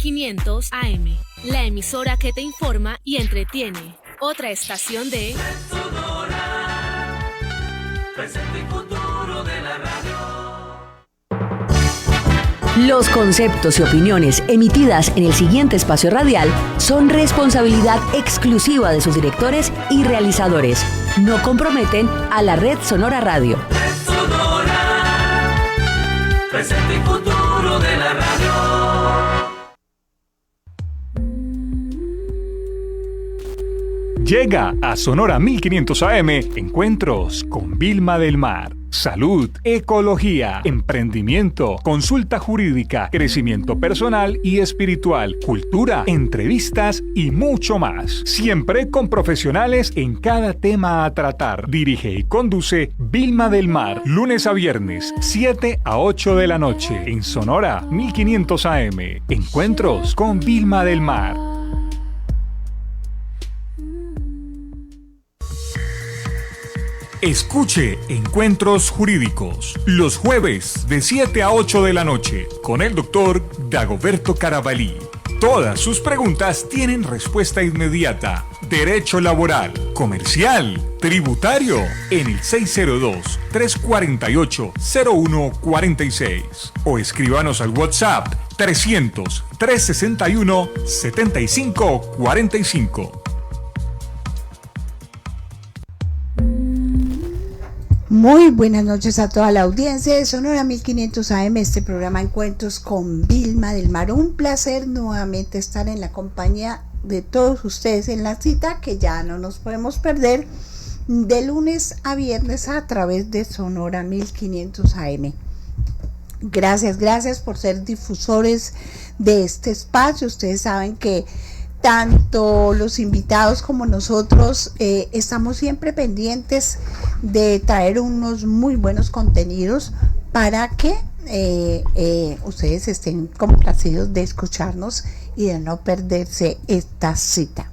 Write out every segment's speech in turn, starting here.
1500 AM, la emisora que te informa y entretiene. Otra estación de Sonora, presente y futuro de la radio. Los conceptos y opiniones emitidas en el siguiente espacio radial son responsabilidad exclusiva de sus directores y realizadores. No comprometen a la Red Sonora Radio. Red Sonora, presente y futuro de la radio. Llega a Sonora 1500 AM Encuentros con Vilma del Mar. Salud, ecología, emprendimiento, consulta jurídica, crecimiento personal y espiritual, cultura, entrevistas y mucho más. Siempre con profesionales en cada tema a tratar. Dirige y conduce Vilma del Mar. Lunes a viernes, 7 a 8 de la noche. En Sonora 1500 AM. Encuentros con Vilma del Mar. Escuche Encuentros Jurídicos los jueves de 7 a 8 de la noche con el doctor Dagoberto Carabalí. Todas sus preguntas tienen respuesta inmediata. Derecho laboral, comercial, tributario en el 602-348-0146 o escríbanos al WhatsApp 300-361-7545. Muy buenas noches a toda la audiencia de Sonora 1500 AM, este programa Encuentros con Vilma del Mar. Un placer nuevamente estar en la compañía de todos ustedes en la cita que ya no nos podemos perder de lunes a viernes a través de Sonora 1500 AM. Gracias por ser difusores de este espacio. Ustedes saben que tanto los invitados como nosotros estamos siempre pendientes de traer unos muy buenos contenidos para que ustedes estén complacidos de escucharnos y de no perderse esta cita.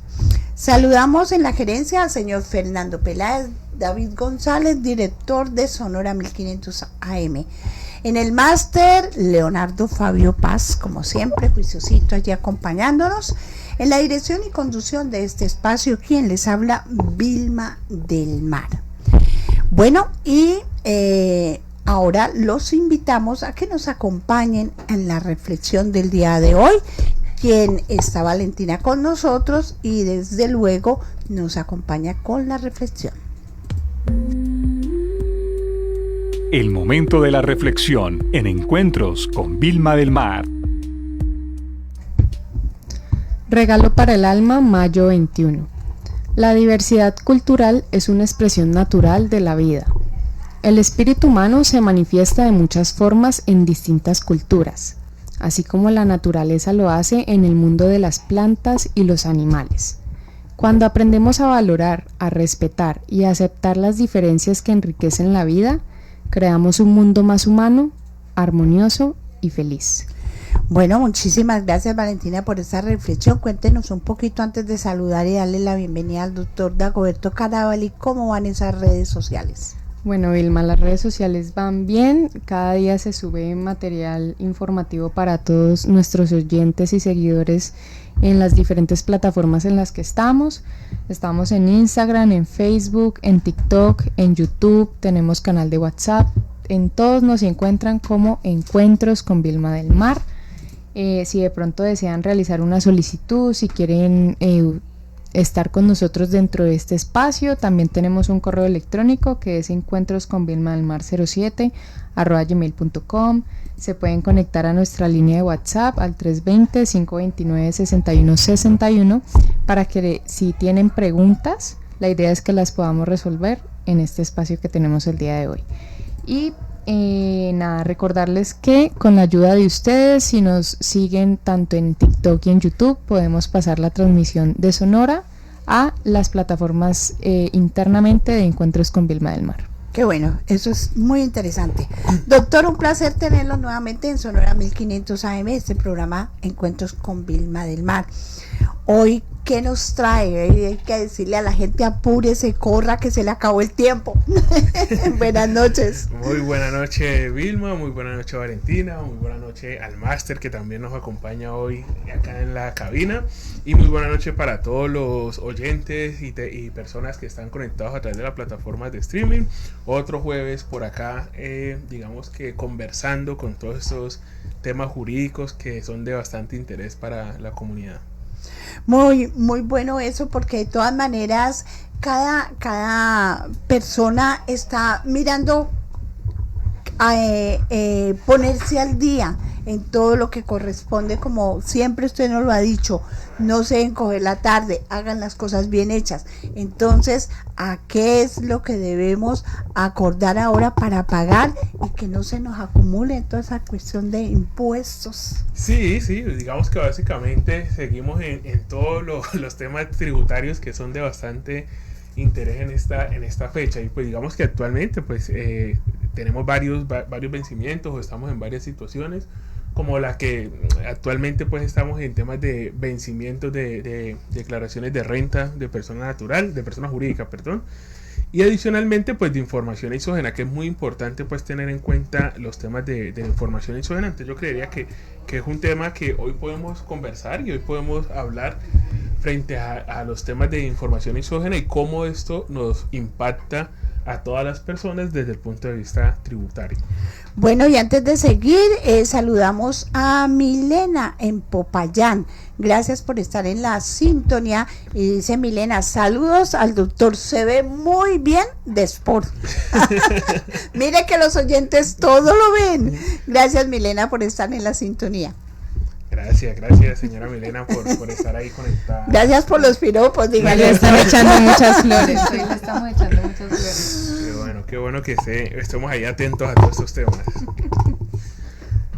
Saludamos en la gerencia al señor Fernando Peláez, David González, director de Sonora 1500 AM. En el máster, Leonardo Fabio Paz, como siempre, juiciosito allí acompañándonos. En la dirección y conducción de este espacio, quien les habla, Vilma del Mar. Bueno, y ahora los invitamos a que nos acompañen en la reflexión del día de hoy. Quien está Valentina con nosotros y desde luego nos acompaña con la reflexión. El momento de la reflexión en Encuentros con Vilma del Mar. Regalo para el alma, mayo 21. La diversidad cultural es una expresión natural de la vida. El espíritu humano se manifiesta de muchas formas en distintas culturas, así como la naturaleza lo hace en el mundo de las plantas y los animales. Cuando aprendemos a valorar, a respetar y a aceptar las diferencias que enriquecen la vida, creamos un mundo más humano, armonioso y feliz. Bueno, muchísimas gracias Valentina por esta reflexión. Cuéntenos un poquito antes de saludar y darle la bienvenida al doctor Dagoberto Carabalí, ¿cómo van esas redes sociales? Bueno, Vilma, las redes sociales van bien, cada día se sube material informativo para todos nuestros oyentes y seguidores en las diferentes plataformas en las que estamos. Estamos en Instagram, en Facebook, en TikTok, en YouTube, tenemos canal de WhatsApp, en todos nos encuentran como Encuentros con Vilma del Mar. Si de pronto desean realizar una solicitud, si quieren estar con nosotros dentro de este espacio, también tenemos un correo electrónico que es encuentrosconvilmadelmar07@gmail.com. Se pueden conectar a nuestra línea de WhatsApp al 320-529-6161 para que si tienen preguntas, la idea es que las podamos resolver en este espacio que tenemos el día de hoy. Y recordarles que con la ayuda de ustedes, si nos siguen tanto en TikTok y en YouTube, podemos pasar la transmisión de Sonora a las plataformas internamente de Encuentros con Vilma del Mar. Qué bueno, eso es muy interesante. Doctor, un placer tenerlo nuevamente en Sonora 1500 AM, este programa Encuentros con Vilma del Mar. Hoy, ¿qué nos trae? Hay que decirle a la gente, apúrese, corra, que se le acabó el tiempo. Buenas noches. Muy buena noche, Vilma, muy buena noche, Valentina, muy buena noche al máster que también nos acompaña hoy acá en la cabina, y muy buena noche para todos los oyentes y personas que están conectados a través de las plataformas de streaming. Otro jueves por acá, digamos que conversando con todos estos temas jurídicos que son de bastante interés para la comunidad. Muy bueno eso, porque de todas maneras cada persona está mirando ponerse al día en todo lo que corresponde, como siempre usted nos lo ha dicho, no se dejen coger la tarde, hagan las cosas bien hechas. Entonces, ¿a qué es lo que debemos acordar ahora para pagar y que no se nos acumule toda esa cuestión de impuestos? Sí, digamos que básicamente seguimos en todos los temas tributarios que son de bastante interés en esta fecha, y pues digamos que actualmente pues tenemos varios vencimientos, o estamos en varias situaciones como la que actualmente pues estamos en temas de vencimientos de declaraciones de renta de persona jurídica, perdón, y adicionalmente pues de información exógena, que es muy importante pues tener en cuenta los temas de información exógena. Entonces yo creería que es un tema que hoy podemos conversar y hoy podemos hablar frente a los temas de información exógena y cómo esto nos impacta a todas las personas desde el punto de vista tributario. Bueno, y antes de seguir, saludamos a Milena en Popayán. Gracias por estar en la sintonía. Y dice Milena, saludos al doctor, se ve muy bien de sport. Mire que los oyentes todo lo ven. Gracias, Milena, por estar en la sintonía. Gracias, señora Milena, por estar ahí conectada. Gracias por los piropos, dígale. Le están echando muchas flores. Hoy le estamos echando muchas flores. Qué bueno que estemos ahí atentos a todos estos temas.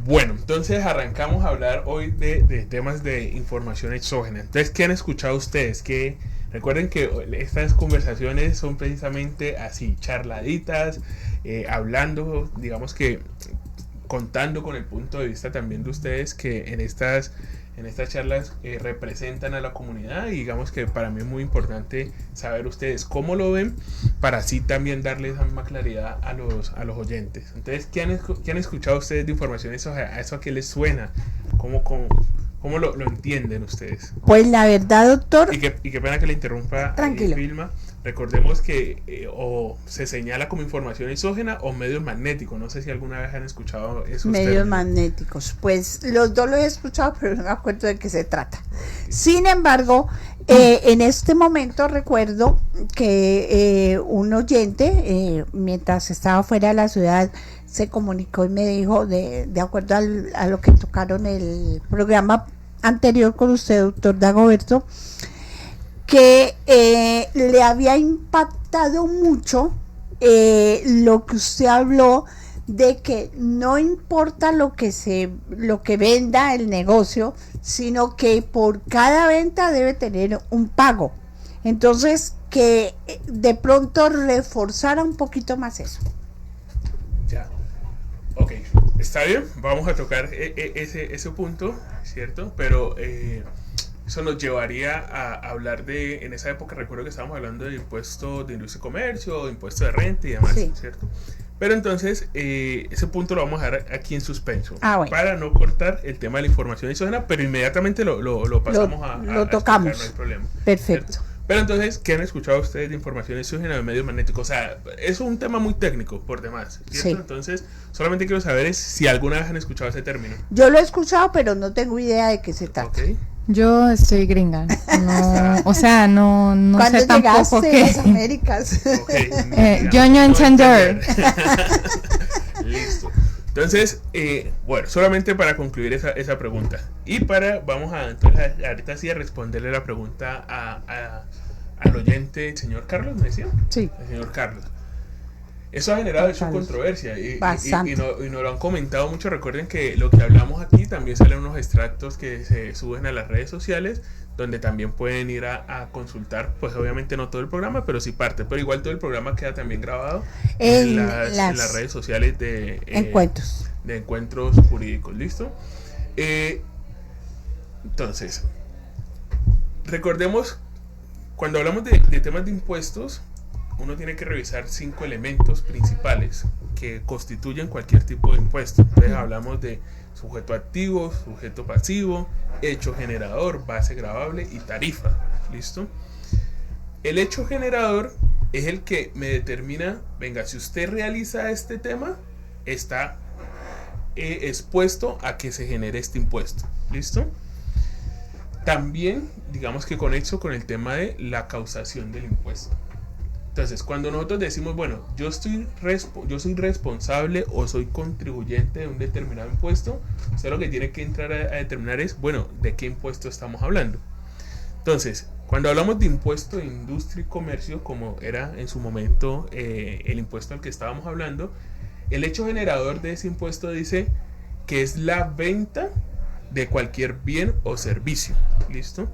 Bueno, entonces arrancamos a hablar hoy de temas de información exógena. Entonces, ¿qué han escuchado ustedes? Que recuerden que estas conversaciones son precisamente así, charladitas, hablando, digamos que contando con el punto de vista también de ustedes que en estas charlas representan a la comunidad, y digamos que para mí es muy importante saber ustedes cómo lo ven para así también darle esa misma claridad a los oyentes. Entonces, ¿qué han escuchado ustedes de información? ¿Eso a qué les suena? ¿Cómo lo entienden ustedes? Pues la verdad, doctor... Y qué pena que le interrumpa, tranquilo. Vilma. Recordemos que o se señala como información exógena o medios magnéticos. No sé si alguna vez han escuchado esos medios términos. Magnéticos. Pues los dos los he escuchado, pero no me acuerdo de qué se trata. Sin embargo, en este momento recuerdo que un oyente, mientras estaba fuera de la ciudad, se comunicó y me dijo, de acuerdo a lo que tocaron el programa anterior con usted, doctor Dagoberto, que le había impactado mucho lo que usted habló de que no importa lo que venda el negocio, sino que por cada venta debe tener un pago. Entonces, que de pronto reforzara un poquito más eso. Ya. Ok, está bien, vamos a tocar ese punto, ¿cierto? Pero eso nos llevaría a hablar en esa época recuerdo que estábamos hablando de impuesto de industria y comercio, impuesto de renta y demás, sí. ¿Cierto? Pero entonces, ese punto lo vamos a dejar aquí en suspenso, bueno, para no cortar el tema de la información exógena, pero inmediatamente lo pasamos lo tocamos. Explicar, no hay problema. Perfecto. ¿Cierto? Pero entonces, ¿qué han escuchado ustedes de información exógena de medios magnéticos? O sea, es un tema muy técnico, por demás, ¿cierto? Sí. Entonces, solamente quiero saber si alguna vez han escuchado ese término. Yo lo he escuchado, pero no tengo idea de qué se trata. Okay. Yo estoy gringa, no, o sea, no sé tampoco qué. Las Américas. Okay, yo no entender. Listo. Entonces, bueno, solamente para concluir esa pregunta y vamos a entonces ahorita sí a responderle la pregunta al oyente, el señor Carlos, ¿me decía? Sí. El señor Carlos. Eso ha generado mucha controversia y nos lo han comentado mucho. Recuerden que lo que hablamos aquí también salen unos extractos que se suben a las redes sociales, donde también pueden ir a consultar, pues obviamente no todo el programa, pero sí parte, pero igual todo el programa queda también grabado en las redes sociales de encuentros jurídicos. ¿Listo? Entonces, recordemos, cuando hablamos de temas de impuestos, uno tiene que revisar 5 elementos principales que constituyen cualquier tipo de impuesto. Entonces hablamos de sujeto activo, sujeto pasivo, hecho generador, base gravable y tarifa. ¿Listo? El hecho generador es el que me determina, venga, si usted realiza este tema, está expuesto a que se genere este impuesto. ¿Listo? También, digamos que conexo con el tema de la causación del impuesto. Entonces, cuando nosotros decimos, bueno, yo soy responsable o soy contribuyente de un determinado impuesto, usted lo que tiene que entrar a determinar es, bueno, ¿de qué impuesto estamos hablando? Entonces, cuando hablamos de impuesto de industria y comercio, como era en su momento el impuesto al que estábamos hablando, el hecho generador de ese impuesto dice que es la venta de cualquier bien o servicio. ¿Listo?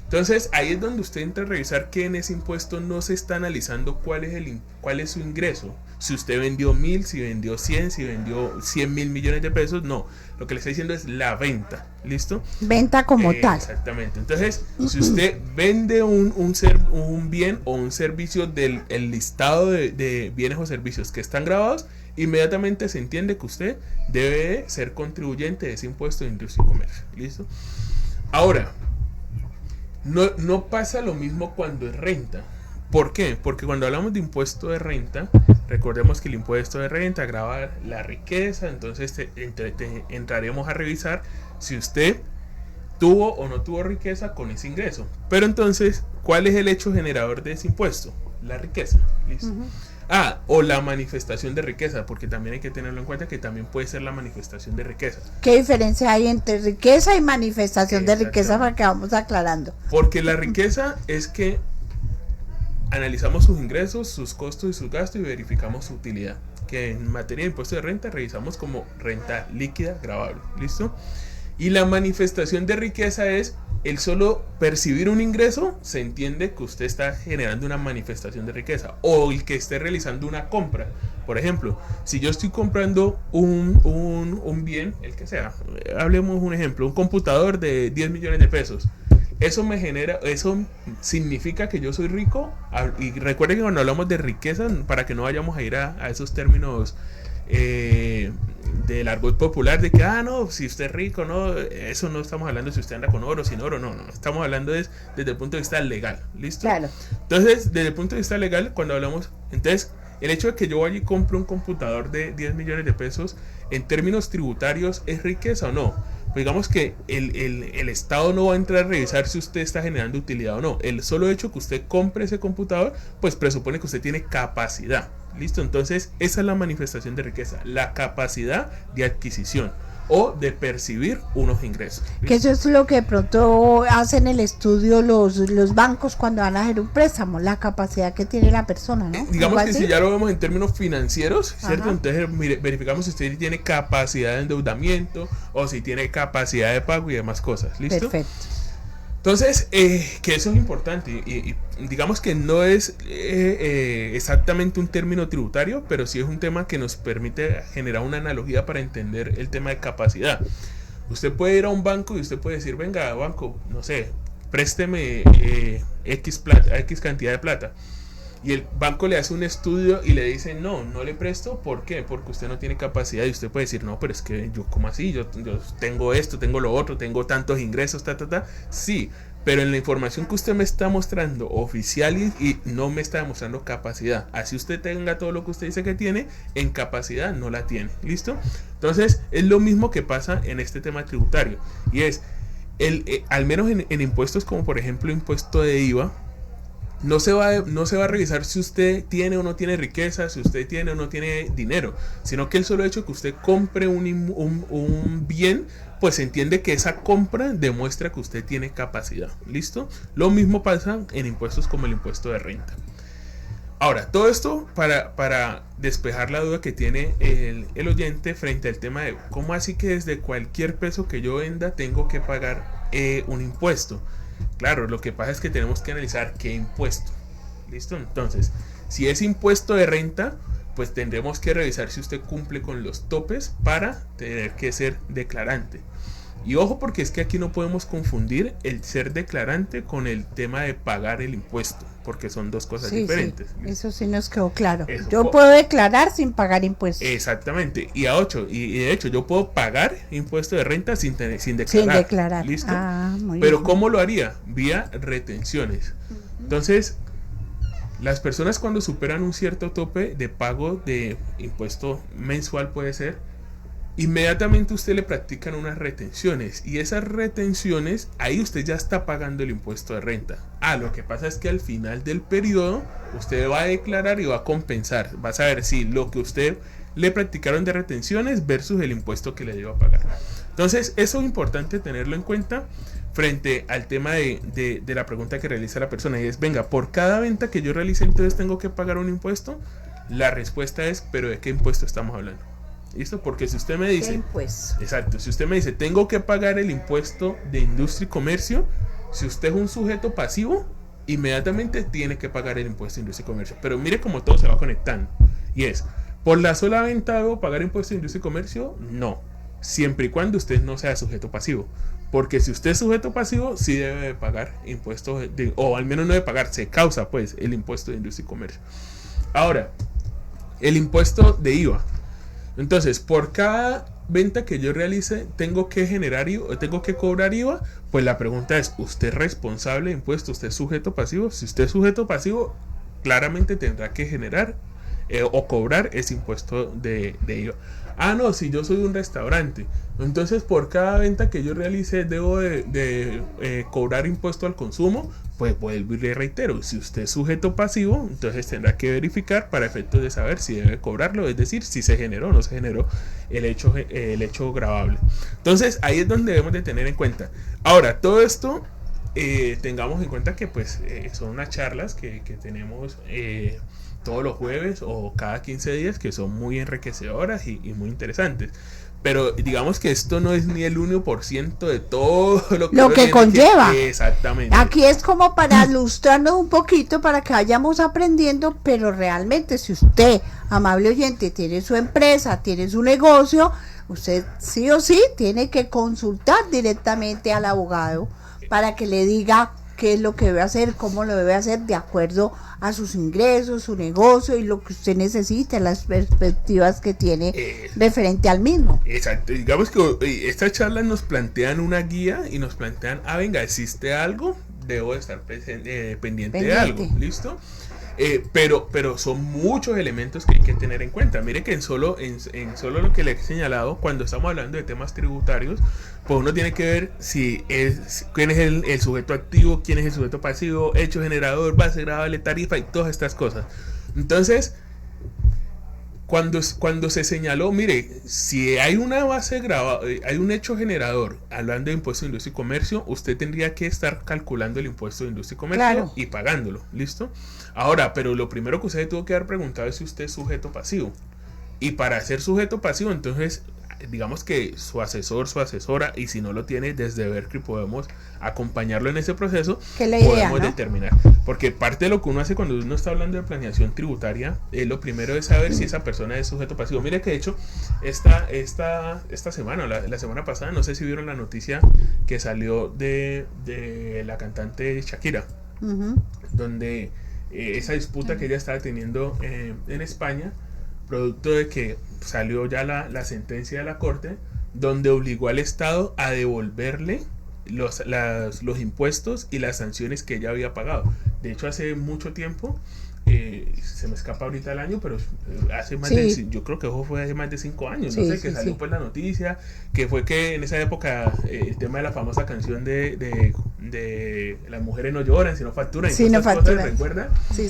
Entonces ahí es donde usted entra a revisar que en ese impuesto no se está analizando cuál es su ingreso. Si usted vendió 1000, si vendió 100, si vendió 100.000 millones de pesos, no. Lo que le está diciendo es la venta. ¿Listo? Venta como tal. Exactamente. Entonces, si usted vende un bien o un servicio del listado de bienes o servicios que están grabados, inmediatamente se entiende que usted debe ser contribuyente de ese impuesto de industria y comercio. ¿Listo? Ahora, no pasa lo mismo cuando es renta. ¿Por qué? Porque cuando hablamos de impuesto de renta, recordemos que el impuesto de renta grava la riqueza, entonces entraremos a revisar si usted tuvo o no tuvo riqueza con ese ingreso. Pero entonces, ¿cuál es el hecho generador de ese impuesto? La riqueza. ¿Listo? O la manifestación de riqueza, porque también hay que tenerlo en cuenta que también puede ser la manifestación de riqueza. ¿Qué diferencia hay entre riqueza y manifestación de riqueza para que vamos aclarando? Porque la riqueza es que analizamos sus ingresos, sus costos y sus gastos y verificamos su utilidad. Que en materia de impuesto de renta revisamos como renta líquida gravable. ¿Listo? Y la manifestación de riqueza es el solo percibir un ingreso, se entiende que usted está generando una manifestación de riqueza. O el que esté realizando una compra. Por ejemplo, si yo estoy comprando un bien, el que sea, hablemos un ejemplo, un computador de 10 millones de pesos. Eso significa que yo soy rico. Y recuerden que cuando hablamos de riqueza, para que no vayamos a ir a esos términos del argot popular de que, no, si usted es rico, no, eso no estamos hablando si usted anda con oro, sin oro, no, estamos hablando desde el punto de vista legal, ¿listo? Claro. Entonces, desde el punto de vista legal, cuando hablamos, entonces, el hecho de que yo vaya y compre un computador de 10 millones de pesos, en términos tributarios, ¿es riqueza o no? Pues digamos que el Estado no va a entrar a revisar si usted está generando utilidad o no. El solo hecho que usted compre ese computador, pues presupone que usted tiene capacidad. ¿Listo? Entonces, esa es la manifestación de riqueza, la capacidad de adquisición o de percibir unos ingresos. ¿Listo? Que eso es lo que de pronto hacen el estudio los bancos cuando van a hacer un préstamo, la capacidad que tiene la persona, ¿no? Digamos que si ya lo vemos en términos financieros, ¿cierto? Ajá. Entonces verificamos si usted tiene capacidad de endeudamiento o si tiene capacidad de pago y demás cosas. ¿Listo? Perfecto. Entonces, que eso es importante y digamos que no es exactamente un término tributario, pero sí es un tema que nos permite generar una analogía para entender el tema de capacidad. Usted puede ir a un banco y usted puede decir, venga, banco, no sé, présteme X cantidad de plata. Y el banco le hace un estudio y le dice, no le presto. ¿Por qué? Porque usted no tiene capacidad. Y usted puede decir, no, pero es que yo, ¿cómo así? Yo tengo esto, tengo lo otro, tengo tantos ingresos, Sí, pero en la información que usted me está mostrando oficial y no me está demostrando capacidad. Así usted tenga todo lo que usted dice que tiene, en capacidad no la tiene. ¿Listo? Entonces, es lo mismo que pasa en este tema tributario. Y es, al menos en impuestos como por ejemplo impuesto de IVA, no se va a revisar si usted tiene o no tiene riqueza, si usted tiene o no tiene dinero, sino que el solo hecho de que usted compre un bien, pues se entiende que esa compra demuestra que usted tiene capacidad. ¿Listo? Lo mismo pasa en impuestos como el impuesto de renta. Ahora, todo esto para despejar la duda que tiene el oyente frente al tema de cómo así que desde cualquier peso que yo venda tengo que pagar un impuesto. Claro, lo que pasa es que tenemos que analizar qué impuesto. ¿Listo? Entonces, si es impuesto de renta, pues tendremos que revisar si usted cumple con los topes para tener que ser declarante. Y ojo, porque es que aquí no podemos confundir el ser declarante con el tema de pagar el impuesto, porque son dos cosas diferentes. Sí, eso sí nos quedó claro. Eso Yo puedo declarar sin pagar impuestos. Exactamente. Y de hecho yo puedo pagar impuesto de renta sin declarar. Sin declarar. ¿Listo? Muy Pero bien. ¿cómo lo haría? Vía retenciones. Entonces, las personas cuando superan un cierto tope de pago de impuesto mensual, puede ser, inmediatamente usted le practican unas retenciones, y esas retenciones, ahí usted ya está pagando el impuesto de renta. Lo que pasa es que al final del periodo usted va a declarar y va a compensar, va a saber si lo que usted le practicaron de retenciones versus el impuesto que le dio a pagar. Entonces eso es importante tenerlo en cuenta frente al tema de la pregunta que realiza la persona, y es: venga, por cada venta que yo realice, entonces tengo que pagar un impuesto. La respuesta es: ¿pero de qué impuesto estamos hablando? ¿Listo? Porque si usted me dice, exacto, si usted me dice tengo que pagar el impuesto de industria y comercio, si usted es un sujeto pasivo, inmediatamente tiene que pagar el impuesto de industria y comercio. Pero mire cómo todo se va conectando, y es: ¿por la sola venta debo pagar impuesto de industria y comercio? No, siempre y cuando usted no sea sujeto pasivo. Porque si usted es sujeto pasivo, sí debe de pagar impuestos, o al menos no debe pagar, se causa pues el impuesto de industria y comercio. Ahora, el impuesto de IVA. Entonces, por cada venta que yo realice, ¿tengo que generar IVA? ¿Tengo que cobrar IVA? Pues la pregunta es: ¿usted es responsable de impuestos? ¿Usted es sujeto pasivo? Si usted es sujeto pasivo, claramente tendrá que generar o cobrar ese impuesto de IVA. No, si yo soy un restaurante, entonces por cada venta que yo realice debo de cobrar impuesto al consumo. Pues vuelvo y le reitero: si usted es sujeto pasivo, entonces tendrá que verificar para efectos de saber si debe cobrarlo, es decir, si se generó o no se generó el hecho gravable. Entonces ahí es donde debemos de tener en cuenta. Ahora, todo esto tengamos en cuenta que pues son unas charlas que tenemos todos los jueves o cada 15 días, que son muy enriquecedoras y muy interesantes. Pero digamos que esto no es ni el 1% de todo lo que conlleva. Exactamente. Aquí es como para ilustrarnos un poquito, para que vayamos aprendiendo, pero realmente si usted, amable oyente, tiene su empresa, tiene su negocio, usted sí o sí tiene que consultar directamente al abogado para que le diga qué es lo que debe hacer, cómo lo debe hacer de acuerdo a sus ingresos, su negocio y lo que usted necesita, las perspectivas que tiene referente al mismo. Exacto, digamos que estas charlas nos plantean una guía y nos plantean: venga, existe algo, debo de estar pendiente de algo, ¿listo? Pero son muchos elementos que hay que tener en cuenta. Mire que en solo lo que le he señalado, cuando estamos hablando de temas tributarios, pues uno tiene que ver quién es el sujeto activo, quién es el sujeto pasivo, hecho generador, base gravable, tarifa y todas estas cosas. Entonces, cuando se señaló, mire, si hay una base gravable, hay un hecho generador, hablando de impuesto de industria y comercio, usted tendría que estar calculando el impuesto de industria y comercio, claro, y pagándolo, ¿listo? Ahora, pero lo primero que usted tuvo que haber preguntado es si usted es sujeto pasivo. Y para ser sujeto pasivo, entonces, digamos que su asesor, su asesora, y si no lo tiene, desde Berkeley podemos acompañarlo en ese proceso, podemos determinar. Porque parte de lo que uno hace cuando uno está hablando de planeación tributaria, lo primero es saber si esa persona es sujeto pasivo. Mire que de hecho, esta semana, la semana pasada, no sé si vieron la noticia que salió de la cantante Shakira, donde esa disputa que ella estaba teniendo en España, producto de que salió ya la sentencia de la corte, donde obligó al Estado a devolverle los impuestos y las sanciones que ella había pagado. De hecho, hace mucho tiempo, se me escapa ahorita el año, pero hace más yo creo que eso fue hace más de 5 años, no sé, que salió pues la noticia, que fue que en esa época el tema de la famosa canción de las mujeres no lloran, sino facturan, ¿recuerda? Sí.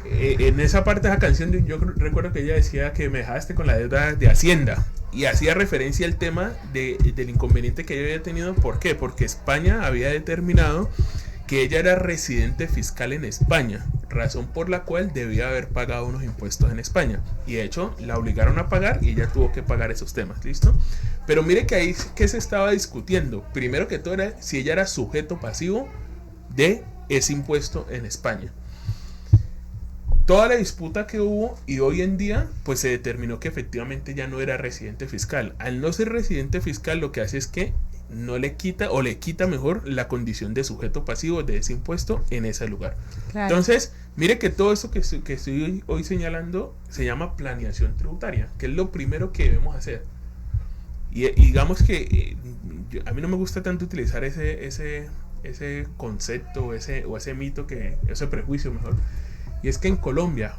En esa parte de esa canción, yo recuerdo que ella decía que me dejaste con la deuda de Hacienda, y hacía referencia al tema del inconveniente que ella había tenido. ¿Por qué? Porque España había determinado que ella era residente fiscal en España, razón por la cual debía haber pagado unos impuestos en España, y de hecho la obligaron a pagar y ella tuvo que pagar esos temas, ¿listo? Pero mire que ahí que se estaba discutiendo, primero que todo, era si ella era sujeto pasivo de ese impuesto en España. toda la disputa que hubo, y hoy en día pues se determinó que efectivamente ya no era residente fiscal. Al no ser residente fiscal, lo que hace es que no le quita, o le quita mejor, la condición de sujeto pasivo de ese impuesto en ese lugar. Claro. Entonces, mire que todo eso que estoy hoy señalando se llama planeación tributaria, que es lo primero que debemos hacer. Y digamos que a mí no me gusta tanto utilizar ese concepto o ese mito, ese prejuicio mejor. Y es que en Colombia,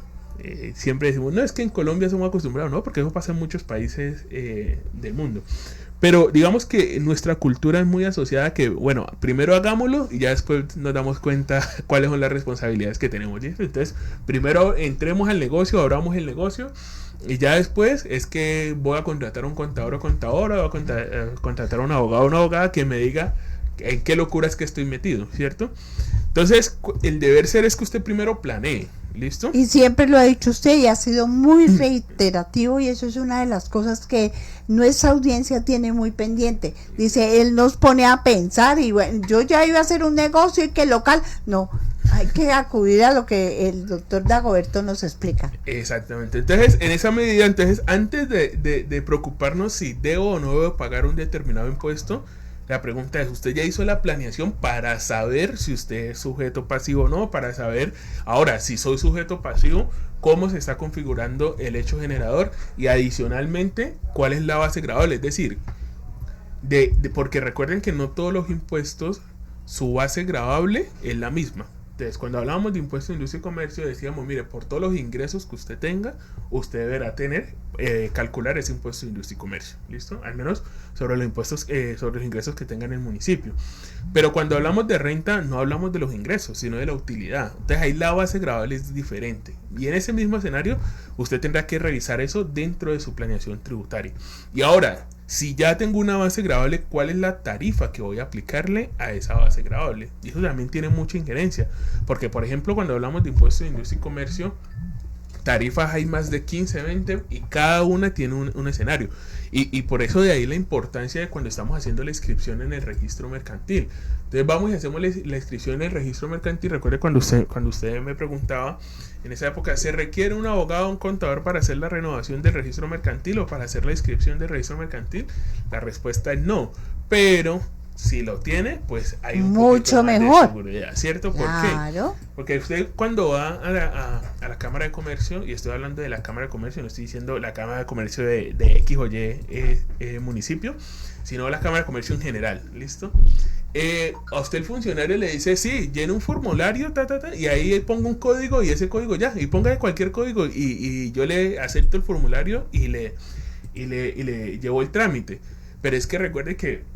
siempre decimos, no, es que en Colombia somos acostumbrados, no, porque eso pasa en muchos países del mundo. Pero digamos que nuestra cultura es muy asociada a que, bueno, primero hagámoslo y ya después nos damos cuenta cuáles son las responsabilidades que tenemos. ¿Sí? Entonces, primero entremos al negocio, abramos el negocio, y ya después es que voy a contratar a un contador o contadora, voy a contratar a un abogado o una abogada que me diga en qué locura es que estoy metido, ¿cierto? Entonces, el deber ser es que usted primero planee. ¿Listo? Y siempre lo ha dicho usted y ha sido muy reiterativo, y eso es una de las cosas que nuestra audiencia tiene muy pendiente. Dice, él nos pone a pensar y bueno, yo ya iba a hacer un negocio y que local, no, hay que acudir a lo que el doctor Dagoberto nos explica. Exactamente. Entonces, en esa medida, antes de preocuparnos si debo o no debo pagar un determinado impuesto, la pregunta es, ¿usted ya hizo la planeación para saber si usted es sujeto pasivo o no? Para saber, ahora, si soy sujeto pasivo, ¿cómo se está configurando el hecho generador? Y adicionalmente, ¿cuál es la base gravable? Es decir, porque recuerden que no todos los impuestos, su base gravable es la misma. Entonces, cuando hablábamos de impuesto de industria y comercio, decíamos, mire, por todos los ingresos que usted tenga, usted deberá calcular ese impuesto de industria y comercio, ¿listo? Al menos sobre los impuestos, sobre los ingresos que tenga en el municipio. Pero cuando hablamos de renta, no hablamos de los ingresos, sino de la utilidad. Entonces, ahí la base gravable es diferente. Y en ese mismo escenario, usted tendrá que revisar eso dentro de su planeación tributaria. Y ahora, si ya tengo una base gravable, ¿cuál es la tarifa que voy a aplicarle a esa base gravable? Y eso también tiene mucha injerencia, porque por ejemplo cuando hablamos de impuestos de industria y comercio, tarifas hay más de 15, 20 y cada una tiene un escenario. Y por eso de ahí la importancia de cuando estamos haciendo la inscripción en el registro mercantil. Entonces vamos y hacemos la inscripción en el registro mercantil. Recuerde cuando usted me preguntaba, en esa época, ¿se requiere un abogado o un contador para hacer la renovación del registro mercantil o para hacer la inscripción del registro mercantil? La respuesta es no, pero si lo tiene, pues hay un mucho más mejor de seguridad, ¿cierto? ¿Por claro. qué? Porque usted cuando va a la Cámara de Comercio, y estoy hablando de la Cámara de Comercio, no estoy diciendo la Cámara de Comercio de X o Y municipio, sino la Cámara de Comercio en general, ¿listo? A usted el funcionario le dice, sí, llena un formulario, y ahí pongo un código y ese código ya, y ponga cualquier código y yo le acepto el formulario y le llevo el trámite. Pero es que recuerde que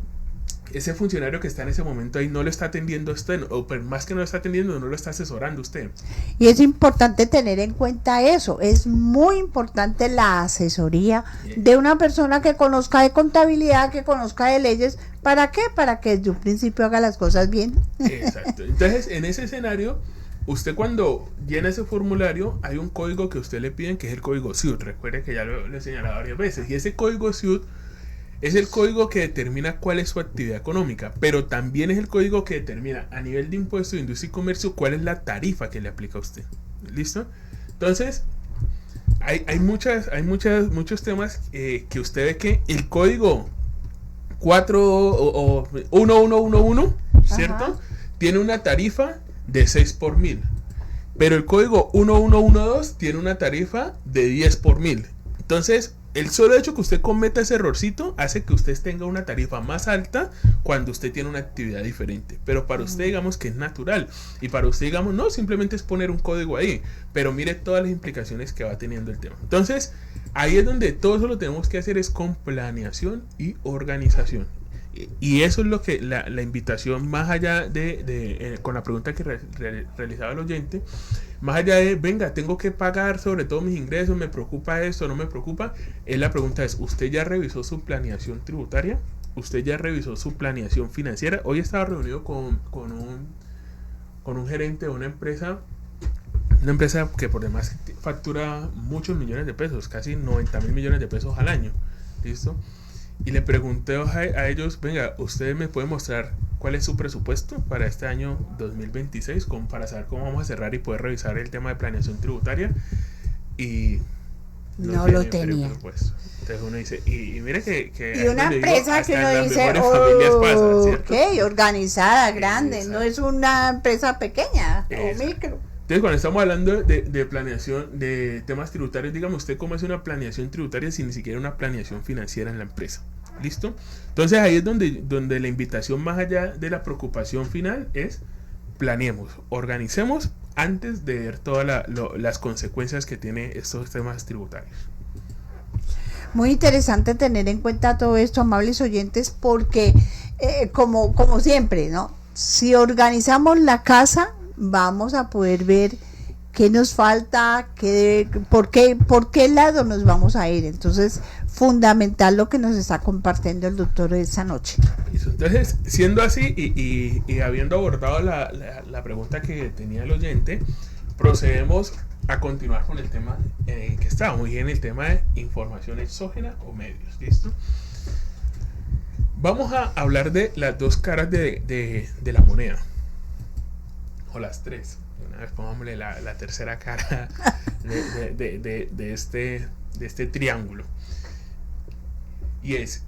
ese funcionario que está en ese momento ahí no lo está atendiendo usted, o más que no lo está atendiendo, no lo está asesorando usted. Y es importante tener en cuenta eso, es muy importante la asesoría de una persona que conozca de contabilidad, que conozca de leyes. ¿Para qué? Para que desde un principio haga las cosas bien. Exacto. Entonces, en ese escenario, usted cuando llena ese formulario, hay un código que usted le piden, que es el código SIUT. Recuerde que ya lo he señalado varias veces. Y ese código SIUT es el código que determina cuál es su actividad económica, pero también es el código que determina a nivel de impuesto de industria y comercio cuál es la tarifa que le aplica a usted. ¿Listo? Entonces, hay muchos temas que usted ve que el código 1111, ¿cierto? Ajá. Tiene una tarifa de 6 por 1000, pero el código 1112 tiene una tarifa de 10 por 1000. Entonces, el solo hecho que usted cometa ese errorcito hace que usted tenga una tarifa más alta cuando usted tiene una actividad diferente. Pero para usted, digamos que es natural. Y para usted, digamos, no, simplemente es poner un código ahí. Pero mire todas las implicaciones que va teniendo el tema. Entonces, ahí es donde todo eso lo tenemos que hacer es con planeación y organización. Y eso es lo que la invitación, más allá con la pregunta que realizaba el oyente, más allá de, venga, tengo que pagar sobre todo mis ingresos, me preocupa esto, no me preocupa, la pregunta es, ¿usted ya revisó su planeación tributaria? ¿Usted ya revisó su planeación financiera? Hoy estaba reunido con un gerente de una empresa que por demás factura muchos millones de pesos, casi 90,000 millones de pesos al año, ¿listo? Y le pregunté a ellos, venga, ¿ustedes me pueden mostrar cuál es su presupuesto para este año 2026, para saber cómo vamos a cerrar y poder revisar el tema de planeación tributaria. Y no lo tenía. Entonces uno dice, y mire que y una empresa que uno dice, organizada, grande, exacto. No es una empresa pequeña o micro. Entonces, cuando estamos hablando de planeación de temas tributarios, dígame usted cómo es una planeación tributaria sin ni siquiera una planeación financiera en la empresa. ¿Listo? Entonces ahí es donde la invitación, más allá de la preocupación final, es planeemos, organicemos antes de ver todas las consecuencias que tiene estos temas tributarios. Muy interesante tener en cuenta todo esto, amables oyentes, porque como siempre, ¿no? Si organizamos la casa, vamos a poder ver qué nos falta, por qué lado nos vamos a ir. Entonces, fundamental lo que nos está compartiendo el doctor esta noche. Entonces, siendo así y habiendo abordado la pregunta que tenía el oyente, procedemos a continuar con el tema que estaba muy bien, el tema de información exógena o medios. ¿Listo? Vamos a hablar de las dos caras de la moneda, o las tres. Una vez pongámosle la tercera cara de este triángulo, y es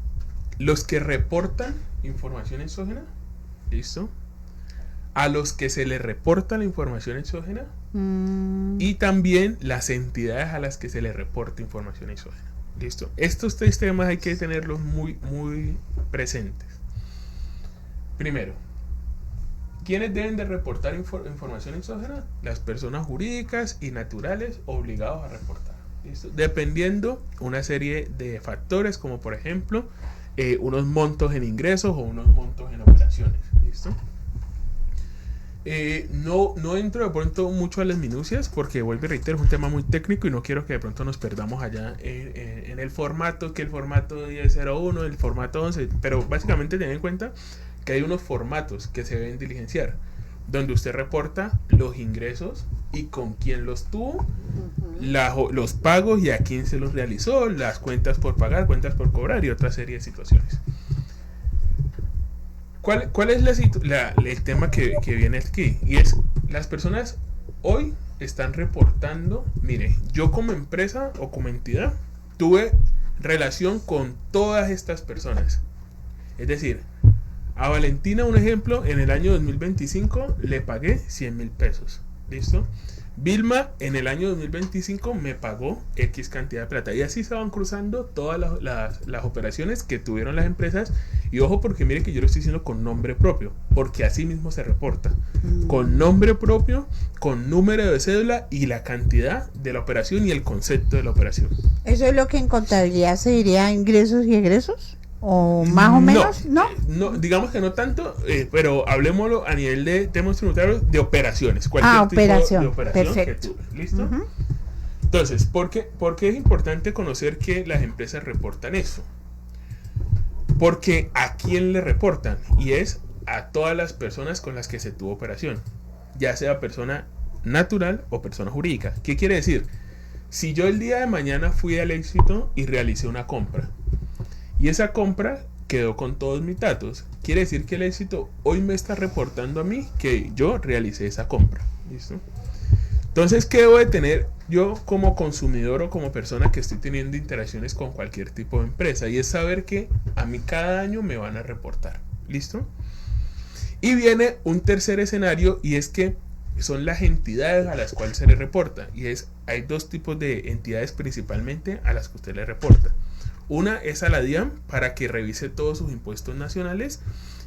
los que reportan información exógena, ¿listo? A los que se les reporta la información exógena, y también las entidades a las que se les reporta información exógena. ¿Listo? Estos tres temas hay que tenerlos muy, muy presentes. Primero, ¿quiénes deben de reportar información exógena? Las personas jurídicas y naturales obligados a reportar. ¿Listo? Dependiendo una serie de factores, como por ejemplo unos montos en ingresos o unos montos en operaciones. ¿Listo? No entro de pronto mucho a las minucias, porque vuelvo y reitero, es un tema muy técnico y no quiero que de pronto nos perdamos allá en el formato, que el formato 10.01, el formato 11, pero básicamente ten en cuenta que hay unos formatos que se deben diligenciar, donde usted reporta los ingresos y con quién los tuvo, los pagos y a quién se los realizó, las cuentas por pagar, cuentas por cobrar y otra serie de situaciones. ¿Cuál es el tema que viene aquí? Y es, las personas hoy están reportando, mire, yo como empresa o como entidad tuve relación con todas estas personas. Es decir, a Valentina, un ejemplo, en el año 2025 le pagué 100,000 pesos. ¿Listo? Vilma en el año 2025 me pagó X cantidad de plata, y así se van cruzando todas las operaciones que tuvieron las empresas. Y ojo, porque mire que yo lo estoy diciendo con nombre propio, porque así mismo se reporta con nombre propio, con número de cédula y la cantidad de la operación y el concepto de la operación. ¿Eso es lo que en contabilidad se diría ingresos y egresos? ¿O más o menos? No, digamos que no tanto, pero hablemoslo a nivel de temas tributarios de operaciones. Cualquier tipo de operación. Perfecto. Que tú, ¿listo? Entonces, ¿por qué es importante conocer que las empresas reportan eso? Porque ¿a quién le reportan? Y es a todas las personas con las que se tuvo operación, ya sea persona natural o persona jurídica. ¿Qué quiere decir? Si yo el día de mañana fui al Éxito y realicé una compra, y esa compra quedó con todos mis datos, quiere decir que el Éxito hoy me está reportando a mí que yo realicé esa compra. ¿Listo? Entonces, ¿qué debo de tener yo como consumidor o como persona que estoy teniendo interacciones con cualquier tipo de empresa? Y es saber que a mí cada año me van a reportar. ¿Listo? Y viene un tercer escenario, y es que son las entidades a las cuales se le reporta. Y hay dos tipos de entidades principalmente a las que usted le reporta. Una es a la DIAN para que revise todos sus impuestos nacionales,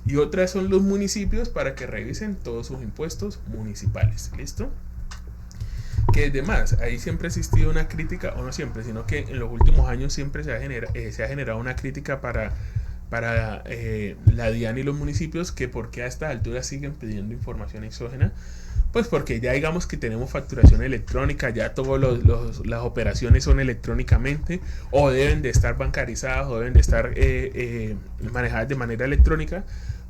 y otra son los municipios para que revisen todos sus impuestos municipales. ¿Listo? Que además, ahí siempre ha existido una crítica, o no siempre, sino que en los últimos años siempre se ha generado una crítica para la DIAN y los municipios, que por qué a estas alturas siguen pidiendo información exógena. Pues porque ya digamos que tenemos facturación electrónica, ya todas las operaciones son electrónicamente, o deben de estar bancarizadas, o deben de estar manejadas de manera electrónica.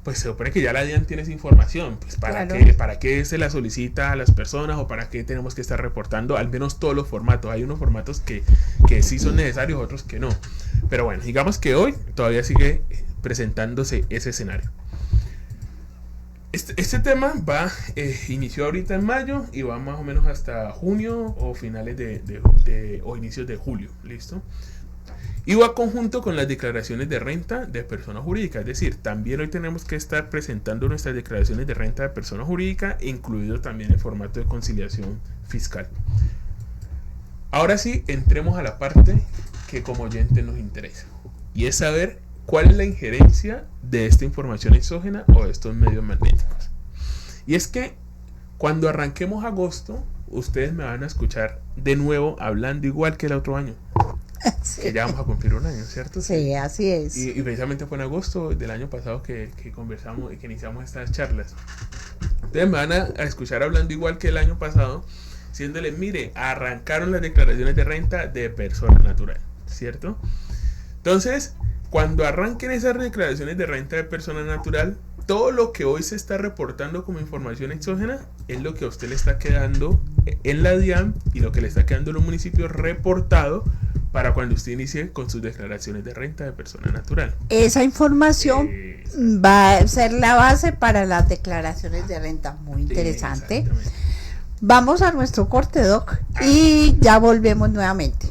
Pues se supone que ya la DIAN tiene esa información. Pues ¿para qué se la solicita a las personas, o para qué tenemos que estar reportando al menos todos los formatos? Hay unos formatos que sí son necesarios, otros que no. Pero bueno, digamos que hoy todavía sigue presentándose ese escenario. Este tema inició ahorita en mayo y va más o menos hasta junio o finales o inicios de julio, ¿listo? Y va conjunto con las declaraciones de renta de persona jurídica, es decir, también hoy tenemos que estar presentando nuestras declaraciones de renta de persona jurídica, incluido también el formato de conciliación fiscal. Ahora sí, entremos a la parte que como oyente nos interesa, y es saber cuál es la injerencia de esta información exógena o de estos medios magnéticos. Y es que cuando arranquemos agosto, ustedes me van a escuchar de nuevo hablando igual que el otro año. Sí. Que ya vamos a cumplir un año, ¿cierto? Sí, así es. Y precisamente fue en agosto del año pasado que conversamos y que iniciamos estas charlas. Ustedes me van a escuchar hablando igual que el año pasado, diciéndoles, mire, arrancaron las declaraciones de renta de persona natural, ¿cierto? Entonces, cuando arranquen esas declaraciones de renta de persona natural, todo lo que hoy se está reportando como información exógena es lo que a usted le está quedando en la DIAN y lo que le está quedando en los municipios reportado para cuando usted inicie con sus declaraciones de renta de persona natural. Esa información va a ser la base para las declaraciones de renta. Muy interesante. Vamos a nuestro corte, Doc, y ya volvemos nuevamente.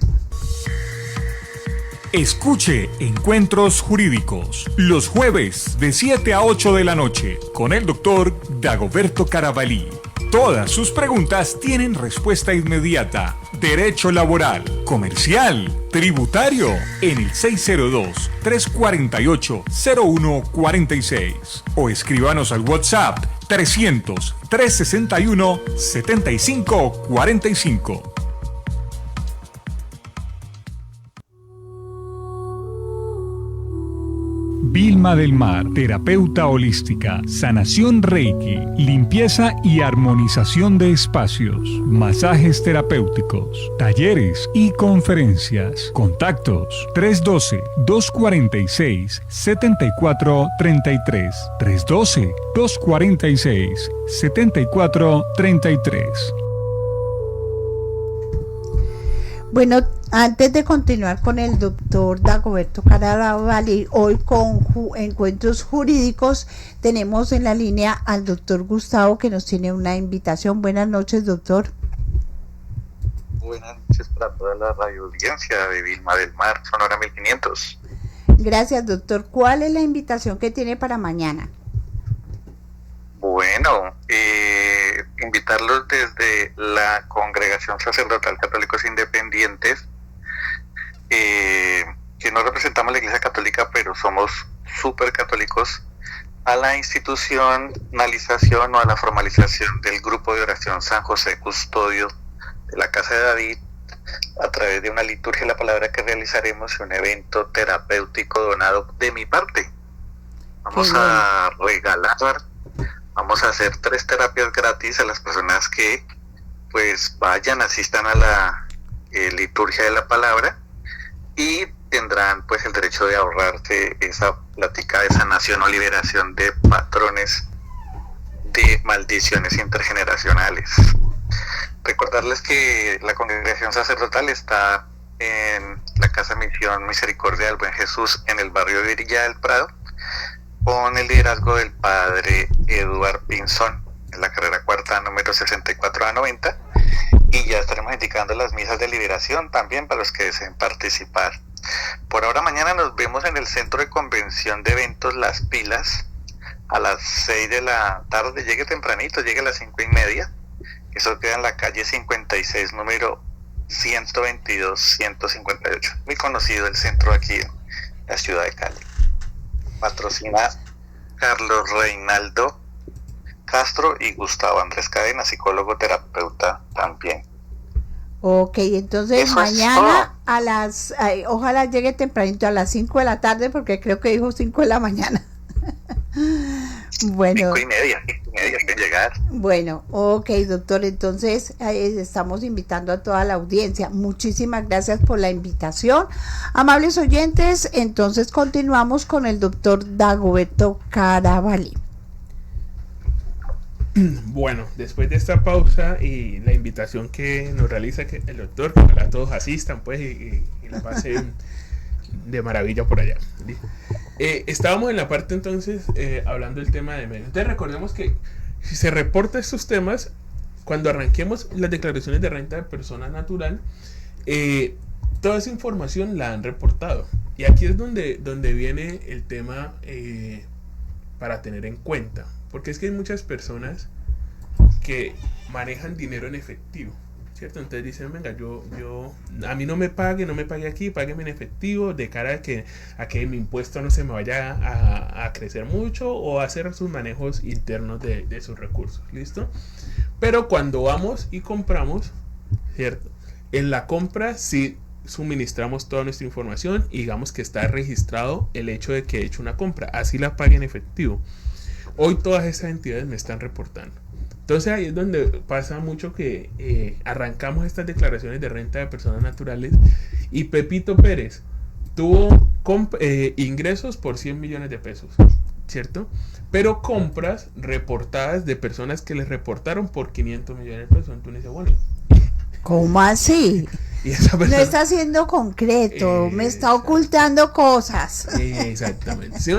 Escuche Encuentros Jurídicos los jueves de 7 a 8 de la noche con el doctor Dagoberto Carabalí. Todas sus preguntas tienen respuesta inmediata. Derecho laboral, comercial, tributario en el 602-348-0146 o escríbanos al WhatsApp 300-361-7545. Vilma del Mar, terapeuta holística, sanación Reiki, limpieza y armonización de espacios, masajes terapéuticos, talleres y conferencias. Contactos 312-246-7433. 312-246-7433. Bueno, antes de continuar con el doctor Dagoberto Carabalí, hoy con Encuentros Jurídicos, tenemos en la línea al doctor Gustavo que nos tiene una invitación. Buenas noches, doctor. Buenas noches para toda la radio audiencia de Vilma del Mar, Sonora 1500. Gracias, doctor. ¿Cuál es la invitación que tiene para mañana? Bueno, invitarlos desde la Congregación Sacerdotal Católicos Independientes, que no representamos la Iglesia Católica, pero somos súper católicos, a la institucionalización o a la formalización del grupo de oración San José Custodio de la Casa de David, a través de una liturgia de la palabra que realizaremos y un evento terapéutico donado de mi parte. Vamos a regalar, vamos a hacer 3 terapias gratis a las personas que pues vayan, asistan a la liturgia de la palabra y tendrán pues el derecho de ahorrarse esa plática de sanación o liberación de patrones de maldiciones intergeneracionales. Recordarles que la congregación sacerdotal está en la Casa Misión Misericordia del Buen Jesús en el barrio de Villa del Prado, con el liderazgo del padre Eduard Pinzón, en la carrera cuarta número 64A90, y ya estaremos indicando las misas de liberación también para los que deseen participar. Por ahora, mañana nos vemos en el Centro de Convención de Eventos Las Pilas a las 6 de la tarde. Llegue tempranito, llegue a las 5:30. Eso queda en la calle 56, número 122-158. Muy conocido el centro aquí en la ciudad de Cali. Patrocina Carlos Reinaldo Castro y Gustavo Andrés Cadena, psicólogo terapeuta también. Ok, entonces eso mañana a las, ojalá llegue tempranito a las 5 de la tarde, porque creo que dijo 5 de la mañana. Bueno, 5:30 que llegar. Bueno, ok, doctor, entonces estamos invitando a toda la audiencia. Muchísimas gracias por la invitación, amables oyentes. Entonces continuamos con el doctor Dagoberto Carabalí. Bueno, después de esta pausa y la invitación que nos realiza el doctor, que ojalá todos asistan pues y la pasen de maravilla por allá. Estábamos en la parte entonces hablando del tema de medios. Entonces recordemos que si se reporta estos temas, cuando arranquemos las declaraciones de renta de persona natural, toda esa información la han reportado. Y aquí es donde viene el tema para tener en cuenta. Porque es que hay muchas personas que manejan dinero en efectivo, ¿cierto? Entonces dicen, venga, a mí no me pague aquí, págueme en efectivo, de cara a que mi impuesto no se me vaya a crecer mucho, o a hacer sus manejos internos de sus recursos, ¿listo? Pero cuando vamos y compramos, ¿cierto? En la compra sí suministramos toda nuestra información y digamos que está registrado el hecho de que he hecho una compra, así la pague en efectivo. Hoy todas esas entidades me están reportando. Entonces ahí es donde pasa mucho que arrancamos estas declaraciones de renta de personas naturales y Pepito Pérez tuvo ingresos por 100 millones de pesos, ¿cierto? Pero compras reportadas de personas que les reportaron por 500 millones de pesos. Entonces dice, bueno, ¿cómo así? Y esa persona, no está siendo concreto, me está ocultando cosas. Exactamente. ¿Sí?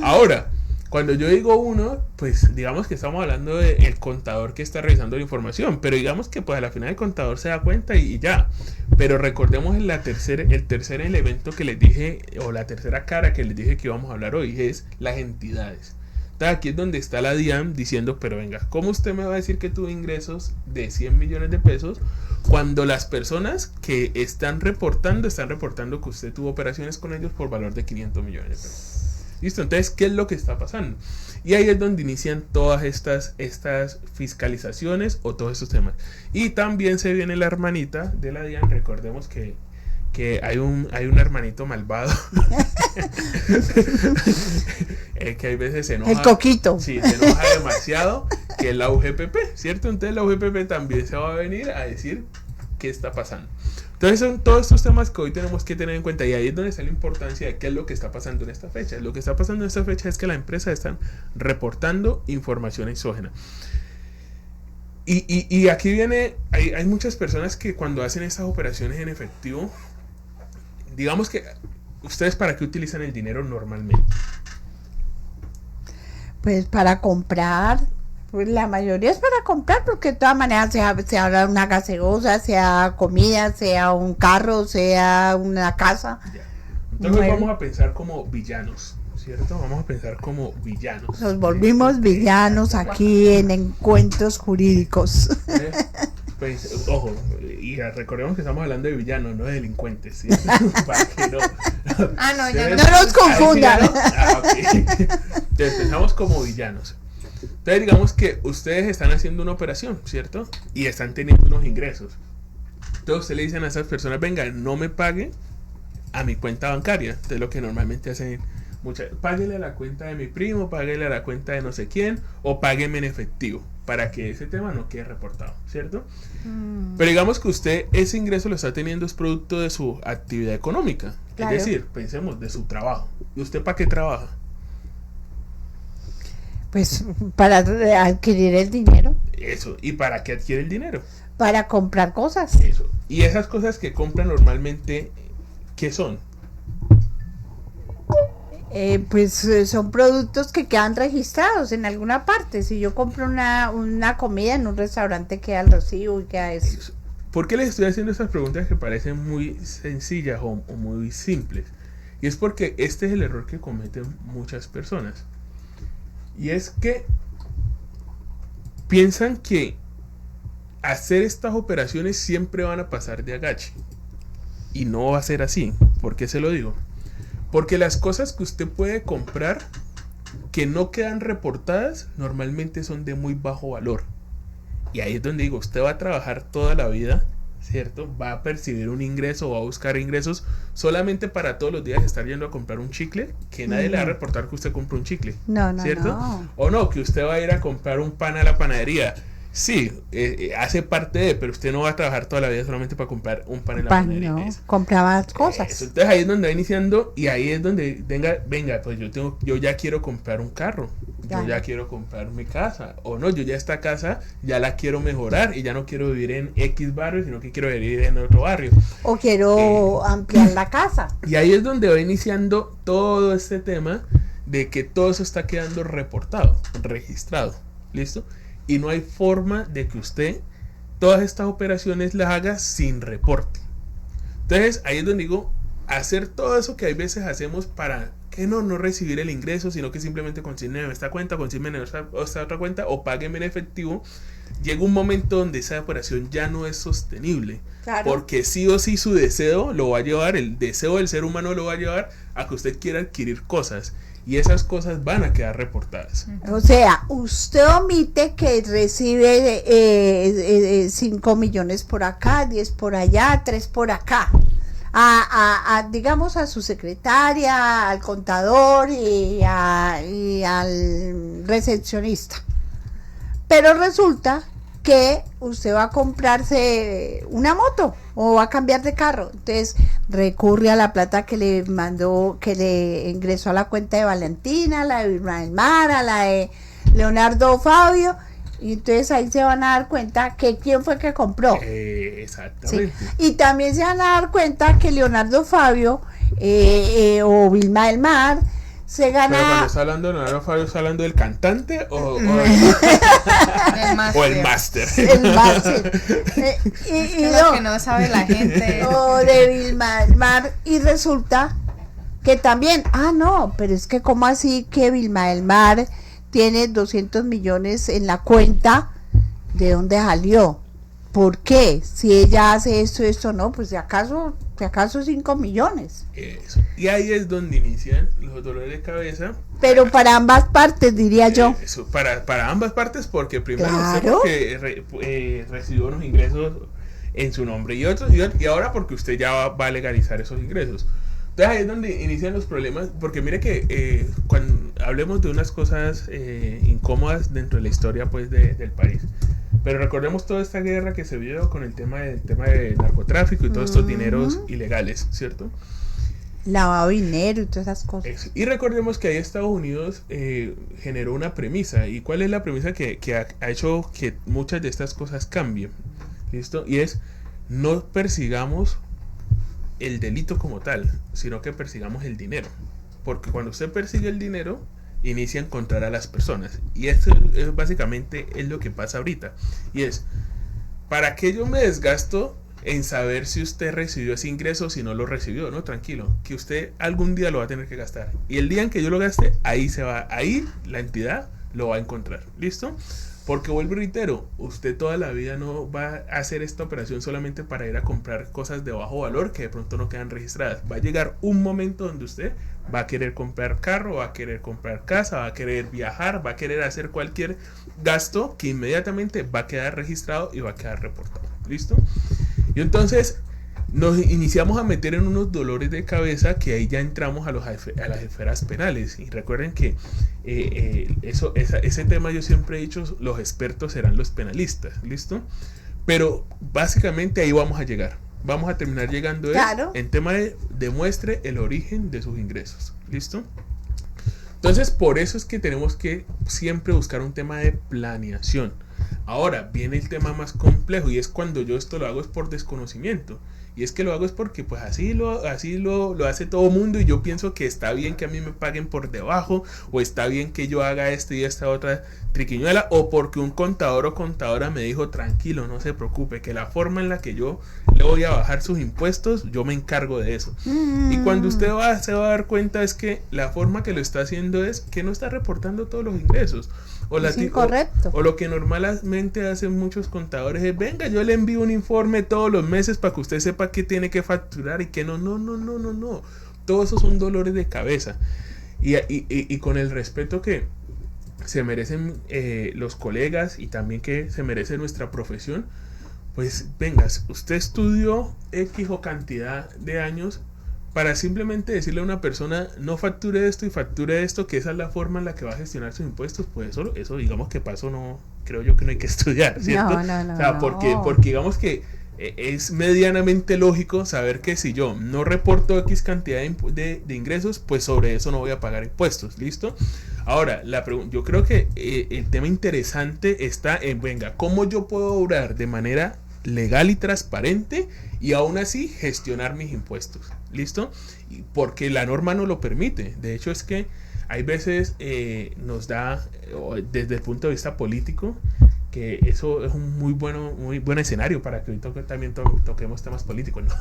Ahora, cuando yo digo uno, pues digamos que estamos hablando del contador que está revisando la información, pero digamos que pues a la final el contador se da cuenta y ya. Pero recordemos el tercer elemento que les dije, o la tercera cara que les dije que íbamos a hablar hoy, es las entidades. Entonces aquí es donde está la DIAN diciendo, pero venga, ¿cómo usted me va a decir que tuvo ingresos de 100 millones de pesos cuando las personas que están reportando que usted tuvo operaciones con ellos por valor de 500 millones de pesos? ¿Listo? Entonces, ¿qué es lo que está pasando? Y ahí es donde inician todas estas fiscalizaciones o todos estos temas. Y también se viene la hermanita de la DIAN. Recordemos que hay un hermanito malvado que hay veces se enoja. El coquito. Sí, se enoja demasiado, que es la UGPP, ¿cierto? Entonces la UGPP también se va a venir a decir qué está pasando. Entonces son todos estos temas que hoy tenemos que tener en cuenta, y ahí es donde está la importancia de qué es lo que está pasando en esta fecha. Lo que está pasando en esta fecha es que las empresas están reportando información exógena. Y aquí viene, hay muchas personas que cuando hacen estas operaciones en efectivo, digamos que, ¿ustedes para qué utilizan el dinero normalmente? Pues para comprar. Pues la mayoría es para comprar, porque de todas maneras sea una gaseosa, sea comida, sea un carro, sea una casa. Ya. Entonces vamos a pensar como villanos, ¿cierto? Vamos a pensar como villanos. Nos volvimos villanos aquí en Encuentros Jurídicos. Pues, ojo, y recordemos que estamos hablando de villanos, no de delincuentes, ¿sí? Para que no nos confundan. Okay. Entonces pensamos como villanos. Entonces digamos que ustedes están haciendo una operación, ¿cierto? Y están teniendo unos ingresos. Entonces ustedes le dicen a esas personas, venga, no me pague a mi cuenta bancaria. Entonces lo que normalmente hacen páguele a la cuenta de mi primo, páguele a la cuenta de no sé quién, o págueme en efectivo, para que ese tema no quede reportado, ¿cierto? Pero digamos que usted ese ingreso lo está teniendo es producto de su actividad económica. Claro. Es decir, pensemos de su trabajo. ¿Y usted para qué trabaja? Pues para adquirir el dinero. Eso. ¿Y para qué adquiere el dinero? Para comprar cosas. Eso. Y esas cosas que compran normalmente, ¿qué son? Pues son productos que quedan registrados en alguna parte. Si yo compro una comida en un restaurante, queda el recibo y queda eso. ¿Por qué les estoy haciendo estas preguntas que parecen muy sencillas o muy simples? Y es porque este es el error que cometen muchas personas. Y es que piensan que hacer estas operaciones siempre van a pasar de agache. Y no va a ser así. ¿Por qué se lo digo? Porque las cosas que usted puede comprar que no quedan reportadas normalmente son de muy bajo valor. Y ahí es donde digo, usted va a trabajar toda la vida, ¿cierto? Va a percibir un ingreso, va a buscar ingresos solamente para todos los días estar yendo a comprar un chicle, que nadie le va a reportar que usted compró un chicle. No, ¿cierto? No. O no, que usted va a ir a comprar un pan a la panadería. Sí, hace parte de, pero usted no va a trabajar toda la vida solamente para comprar un pan en la panadería. No, compraba cosas. Entonces ahí es donde va iniciando, y ahí es donde venga, pues yo ya quiero comprar un carro, Claro. Yo ya quiero comprar mi casa, o no, yo ya esta casa ya la quiero mejorar y ya no quiero vivir en X barrio, sino que quiero vivir en otro barrio. O quiero ampliar la casa. Y ahí es donde va iniciando todo este tema de que todo eso está quedando reportado, registrado, ¿listo? Y no hay forma de que usted todas estas operaciones las haga sin reporte. Entonces ahí es donde digo, hacer todo eso que hay veces hacemos para que no recibir el ingreso, sino que simplemente consignen en esta cuenta, consignen en esta otra cuenta o paguen en efectivo. Llega un momento donde esa operación ya no es sostenible. Claro. Porque sí o sí su deseo lo va a llevar, el deseo del ser humano lo va a llevar a que usted quiera adquirir cosas. Y esas cosas van a quedar reportadas. O sea, usted omite que recibe 5 millones por acá, 10 por allá, 3 por acá. Digamos a su secretaria, al contador y al recepcionista. Pero resulta que usted va a comprarse una moto o va a cambiar de carro, entonces recurre a la plata que le mandó, que le ingresó a la cuenta de Valentina, la de Vilma del Mar, a la de Leonardo Fabio, y entonces ahí se van a dar cuenta que quién fue que compró. Exactamente. Sí. Y también se van a dar cuenta que Leonardo Fabio o Vilma del Mar se gana. Pero cuando está hablando de Leonardo Fabio, ¿está hablando del cantante o el máster? El máster. Y lo que no sabe la gente. O de Vilma del Mar. Y resulta que también, no, pero es que ¿cómo así que Vilma del Mar tiene 200 millones en la cuenta? ¿De dónde salió? ¿Por qué? Si ella hace esto, no, pues si acaso 5 millones. Eso. Y ahí es donde inician los dolores de cabeza. Pero para ambas partes, diría yo. Eso, para ambas partes, porque primero Claro. usted porque recibió unos ingresos en su nombre y otros, y ahora porque usted ya va a legalizar esos ingresos. Entonces ahí es donde inician los problemas, porque mire que cuando hablemos de unas cosas incómodas dentro de la historia pues del país, pero recordemos toda esta guerra que se vio con el tema de narcotráfico y todos estos dineros ilegales, ¿cierto? Lavado de dinero y todas esas cosas. Eso. Y recordemos que ahí Estados Unidos generó una premisa. ¿Y cuál es la premisa que ha hecho que muchas de estas cosas cambien? ¿Listo? Y es, no persigamos el delito como tal, sino que persigamos el dinero. Porque cuando usted persigue el dinero, inicia a encontrar a las personas. Y esto es básicamente es lo que pasa ahorita. Y es, ¿para qué yo me desgasto en saber si usted recibió ese ingreso o si no lo recibió? No, tranquilo, que usted algún día lo va a tener que gastar. Y el día en que yo lo gaste, ahí la entidad lo va a encontrar. ¿Listo? Porque vuelvo y reitero, usted toda la vida no va a hacer esta operación solamente para ir a comprar cosas de bajo valor que de pronto no quedan registradas. Va a llegar un momento donde usted va a querer comprar carro, va a querer comprar casa, va a querer viajar, va a querer hacer cualquier gasto que inmediatamente va a quedar registrado y va a quedar reportado. ¿Listo? Y entonces nos iniciamos a meter en unos dolores de cabeza que ahí ya entramos a las esferas penales. Y recuerden que ese tema yo siempre he dicho, los expertos serán los penalistas, ¿listo? Pero básicamente ahí vamos a llegar. Vamos a terminar llegando Claro. en tema de demuestre el origen de sus ingresos, ¿listo? Entonces por eso es que tenemos que siempre buscar un tema de planeación. Ahora viene el tema más complejo y es cuando yo esto lo hago es por desconocimiento. Y es que lo hago es porque pues así lo hace todo mundo y yo pienso que está bien que a mí me paguen por debajo, o está bien que yo haga esto y esta otra triquiñuela, o porque un contador o contadora me dijo tranquilo, no se preocupe, que la forma en la que yo le voy a bajar sus impuestos, yo me encargo de eso. Y cuando usted se va a dar cuenta es que la forma que lo está haciendo es que no está reportando todos los ingresos. Es incorrecto. O lo que normalmente hacen muchos contadores es, venga, yo le envío un informe todos los meses para que usted sepa qué tiene que facturar y qué no. Todos esos son dolores de cabeza. Y con el respeto que se merecen los colegas y también que se merece nuestra profesión, pues venga, usted estudió X o cantidad de años para simplemente decirle a una persona no facture esto y facture esto, que esa es la forma en la que va a gestionar sus impuestos, pues eso digamos que paso no, creo yo que no hay que estudiar, ¿cierto? No, o sea, porque digamos que es medianamente lógico saber que si yo no reporto X cantidad de ingresos, pues sobre eso no voy a pagar impuestos, ¿listo? Ahora, yo creo que el tema interesante está en, venga, ¿cómo yo puedo obrar de manera legal y transparente y aún así gestionar mis impuestos? ¿Listo? Porque la norma no lo permite. De hecho, es que hay veces nos da, desde el punto de vista político, que eso es un muy buen escenario para que hoy también toquemos temas políticos, ¿no?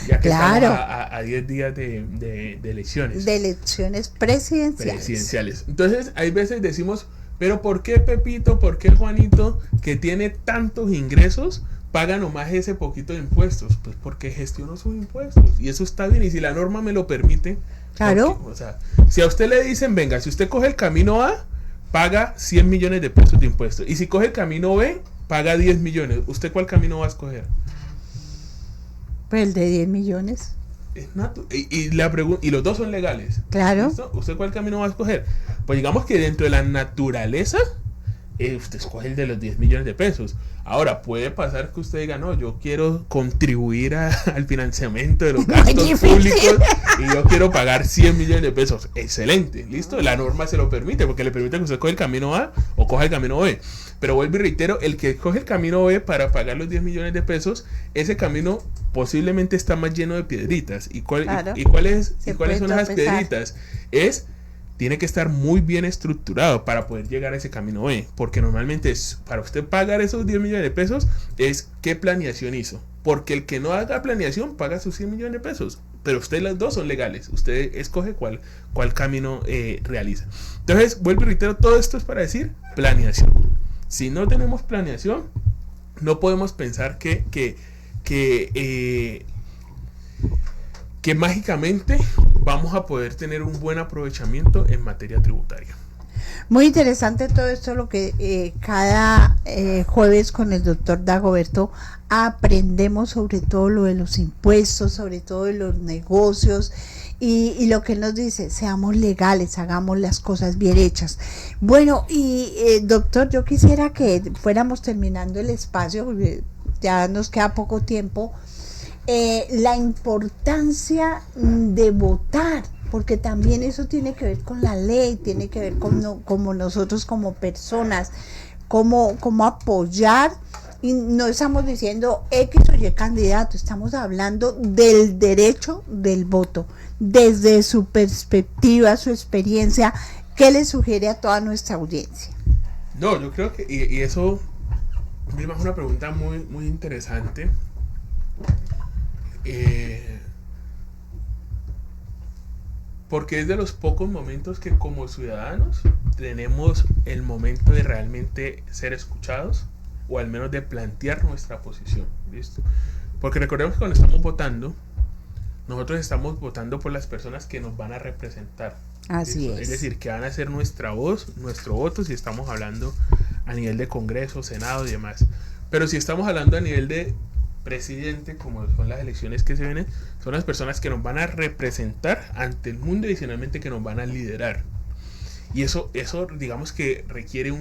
Ya que Claro. estamos a 10 días de elecciones. De elecciones presidenciales. Entonces, hay veces decimos, pero ¿por qué Pepito, por qué Juanito, que tiene tantos ingresos, paga nomás ese poquito de impuestos? Pues porque gestionó sus impuestos. Y eso está bien. Y si la norma me lo permite, Claro. porque, o sea, si a usted le dicen, venga, si usted coge el camino A, paga 100 millones de pesos de impuestos. Y si coge el camino B, paga 10 millones. ¿Usted cuál camino va a escoger? Pues el de 10 millones. Y los dos son legales. Claro. ¿Listo? ¿Usted cuál camino va a escoger? Pues digamos que dentro de la naturaleza, usted escoge el de los 10 millones de pesos. Ahora, puede pasar que usted diga, no, yo quiero contribuir al financiamiento de los gastos públicos y yo quiero pagar 100 millones de pesos. Excelente, ¿listo? La norma se lo permite, porque le permite que usted coja el camino A o coja el camino B. Pero vuelvo y reitero, el que coge el camino B para pagar los 10 millones de pesos, ese camino posiblemente está más lleno de piedritas. Claro. ¿Cuáles Se son puede esas tropezar. piedritas? Tiene que estar muy bien estructurado para poder llegar a ese camino B, porque normalmente para usted pagar esos 10 millones de pesos es qué planeación hizo, porque el que no haga planeación paga sus 100 millones de pesos, pero las dos son legales, usted escoge cuál camino realiza. Entonces, vuelvo y reitero, todo esto es para decir planeación. Si no tenemos planeación, no podemos pensar que mágicamente vamos a poder tener un buen aprovechamiento en materia tributaria. Muy interesante todo esto, lo que cada jueves con el doctor Dagoberto aprendemos sobre todo lo de los impuestos, sobre todo de los negocios y lo que él nos dice, seamos legales, hagamos las cosas bien hechas. Bueno, y doctor, yo quisiera que fuéramos terminando el espacio, porque ya nos queda poco tiempo. La importancia de votar, porque también eso tiene que ver con la ley, tiene que ver con como nosotros como personas, cómo apoyar, y no estamos diciendo X o Y candidato, estamos hablando del derecho del voto, desde su perspectiva, su experiencia. ¿Qué le sugiere a toda nuestra audiencia? No, yo creo que, y eso es una pregunta muy, muy interesante. Porque es de los pocos momentos que como ciudadanos tenemos el momento de realmente ser escuchados, o al menos de plantear nuestra posición, ¿listo? Porque recordemos que cuando estamos votando, nosotros estamos votando por las personas que nos van a representar. Así ¿listo? es. Es decir, que van a ser nuestra voz, nuestro voto, si estamos hablando a nivel de Congreso, Senado y demás. Pero si estamos hablando a nivel de presidente, como son las elecciones que se vienen, son las personas que nos van a representar ante el mundo y adicionalmente que nos van a liderar. Y eso digamos que requiere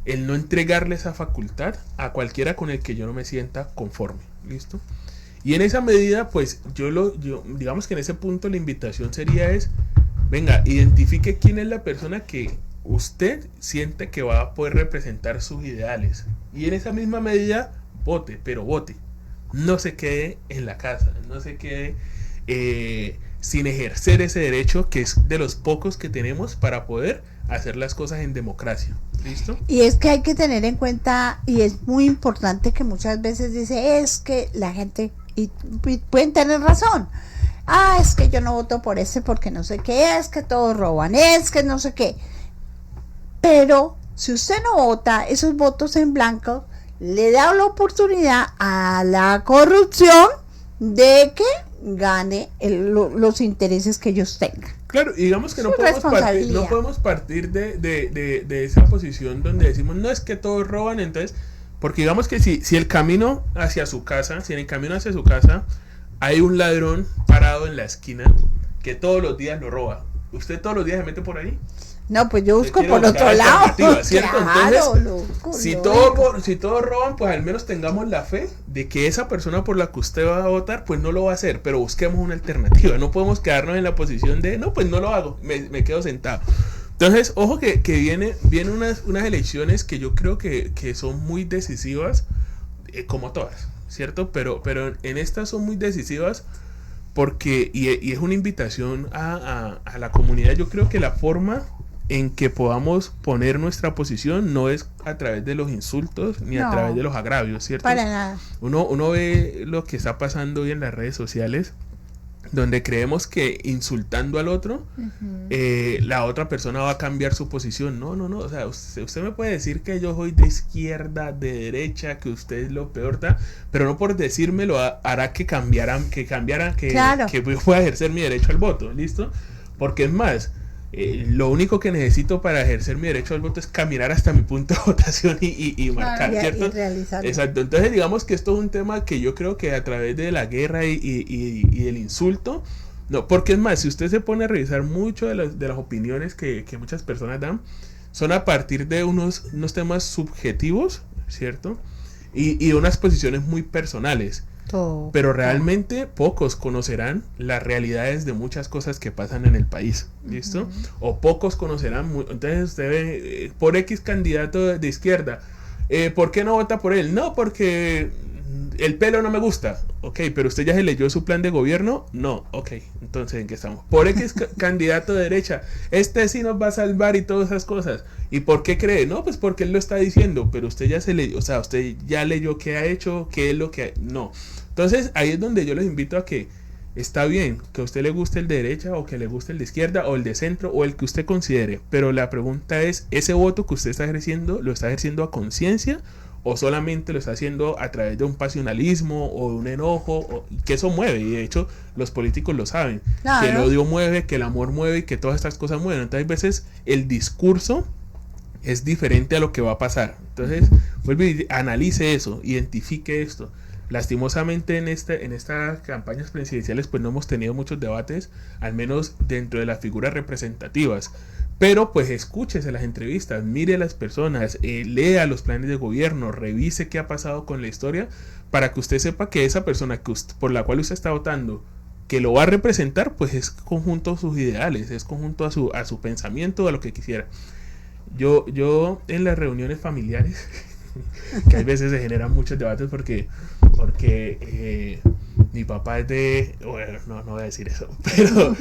el no entregarle esa facultad a cualquiera con el que yo no me sienta conforme, ¿listo? Y en esa medida, pues yo digamos que en ese punto la invitación sería venga, identifique quién es la persona que usted siente que va a poder representar sus ideales. Y en esa misma medida, vote, pero vote. No se quede en la casa, no se quede sin ejercer ese derecho que es de los pocos que tenemos para poder hacer las cosas en democracia. ¿Listo? Y es que hay que tener en cuenta, y es muy importante, que muchas veces dice, es que la gente, y pueden tener razón, es que yo no voto por ese porque no sé qué, es que todos roban, es que no sé qué. Pero si usted no vota esos votos en blanco, le da la oportunidad a la corrupción de que gane los intereses que ellos tengan. Claro, y digamos que no podemos partir de esa posición donde decimos, no, es que todos roban, entonces, porque digamos que si el camino hacia su casa, hay un ladrón parado en la esquina que todos los días lo roba, ¿usted todos los días se mete por ahí? No, pues yo busco por otro lado. ¿Cierto? Claro, entonces, si todos roban, pues al menos tengamos la fe de que esa persona por la que usted va a votar, pues no lo va a hacer, pero busquemos una alternativa. No podemos quedarnos en la posición de, no, pues no lo hago, me quedo sentado. Entonces, ojo que vienen unas elecciones que yo creo que son muy decisivas, como todas, ¿cierto? Pero en estas son muy decisivas porque, y es una invitación a la comunidad. Yo creo que la forma en que podamos poner nuestra posición no es a través de los insultos ni a través de los agravios, ¿cierto? Para nada. Uno ve lo que está pasando hoy en las redes sociales, donde creemos que insultando al otro, la otra persona va a cambiar su posición. No, o sea, usted me puede decir que yo soy de izquierda, de derecha, que usted es lo peor, pero no por decírmelo hará que claro, que pueda ejercer mi derecho al voto, ¿listo? Porque es más, lo único que necesito para ejercer mi derecho al voto es caminar hasta mi punto de votación y marcar, ¿cierto? Y realizarlo. Exacto. Entonces digamos que esto es un tema que yo creo que a través de la guerra y del insulto, no, porque es más, si usted se pone a revisar mucho de las opiniones que muchas personas dan, son a partir de unos temas subjetivos, ¿cierto? Y unas posiciones muy personales. Pero realmente pocos conocerán las realidades de muchas cosas que pasan en el país, ¿listo? O pocos conocerán, entonces usted ve por X candidato de izquierda, ¿por qué no vota por él? No, porque el pelo no me gusta. Ok, pero usted ya se leyó su plan de gobierno. No, ok, entonces ¿en qué estamos? Por X candidato de derecha, este sí nos va a salvar y todas esas cosas. ¿Y por qué cree? No, pues porque él lo está diciendo, pero usted ya se leyó, o sea, usted ya leyó qué ha hecho, qué es lo que no. Entonces ahí es donde yo les invito a que está bien que a usted le guste el de derecha o que le guste el de izquierda o el de centro o el que usted considere, pero la pregunta es, ¿ese voto que usted está ejerciendo lo está ejerciendo a conciencia o solamente lo está haciendo a través de un pasionalismo o de un enojo? Que eso mueve, y de hecho los políticos lo saben, claro, que el odio mueve, que el amor mueve y que todas estas cosas mueven. Entonces a veces el discurso es diferente a lo que va a pasar. Entonces vuelve y analice eso, identifique esto. Lastimosamente en estas campañas presidenciales pues no hemos tenido muchos debates, al menos dentro de las figuras representativas, pero pues escúchese las entrevistas, mire a las personas, lea los planes de gobierno, revise qué ha pasado con la historia, para que usted sepa que esa persona por la cual usted está votando, que lo va a representar, pues es conjunto a sus ideales, es conjunto a su pensamiento, a lo que quisiera. Yo en las reuniones familiares que a veces se generan muchos debates porque mi papá es de, bueno, no voy a decir eso, pero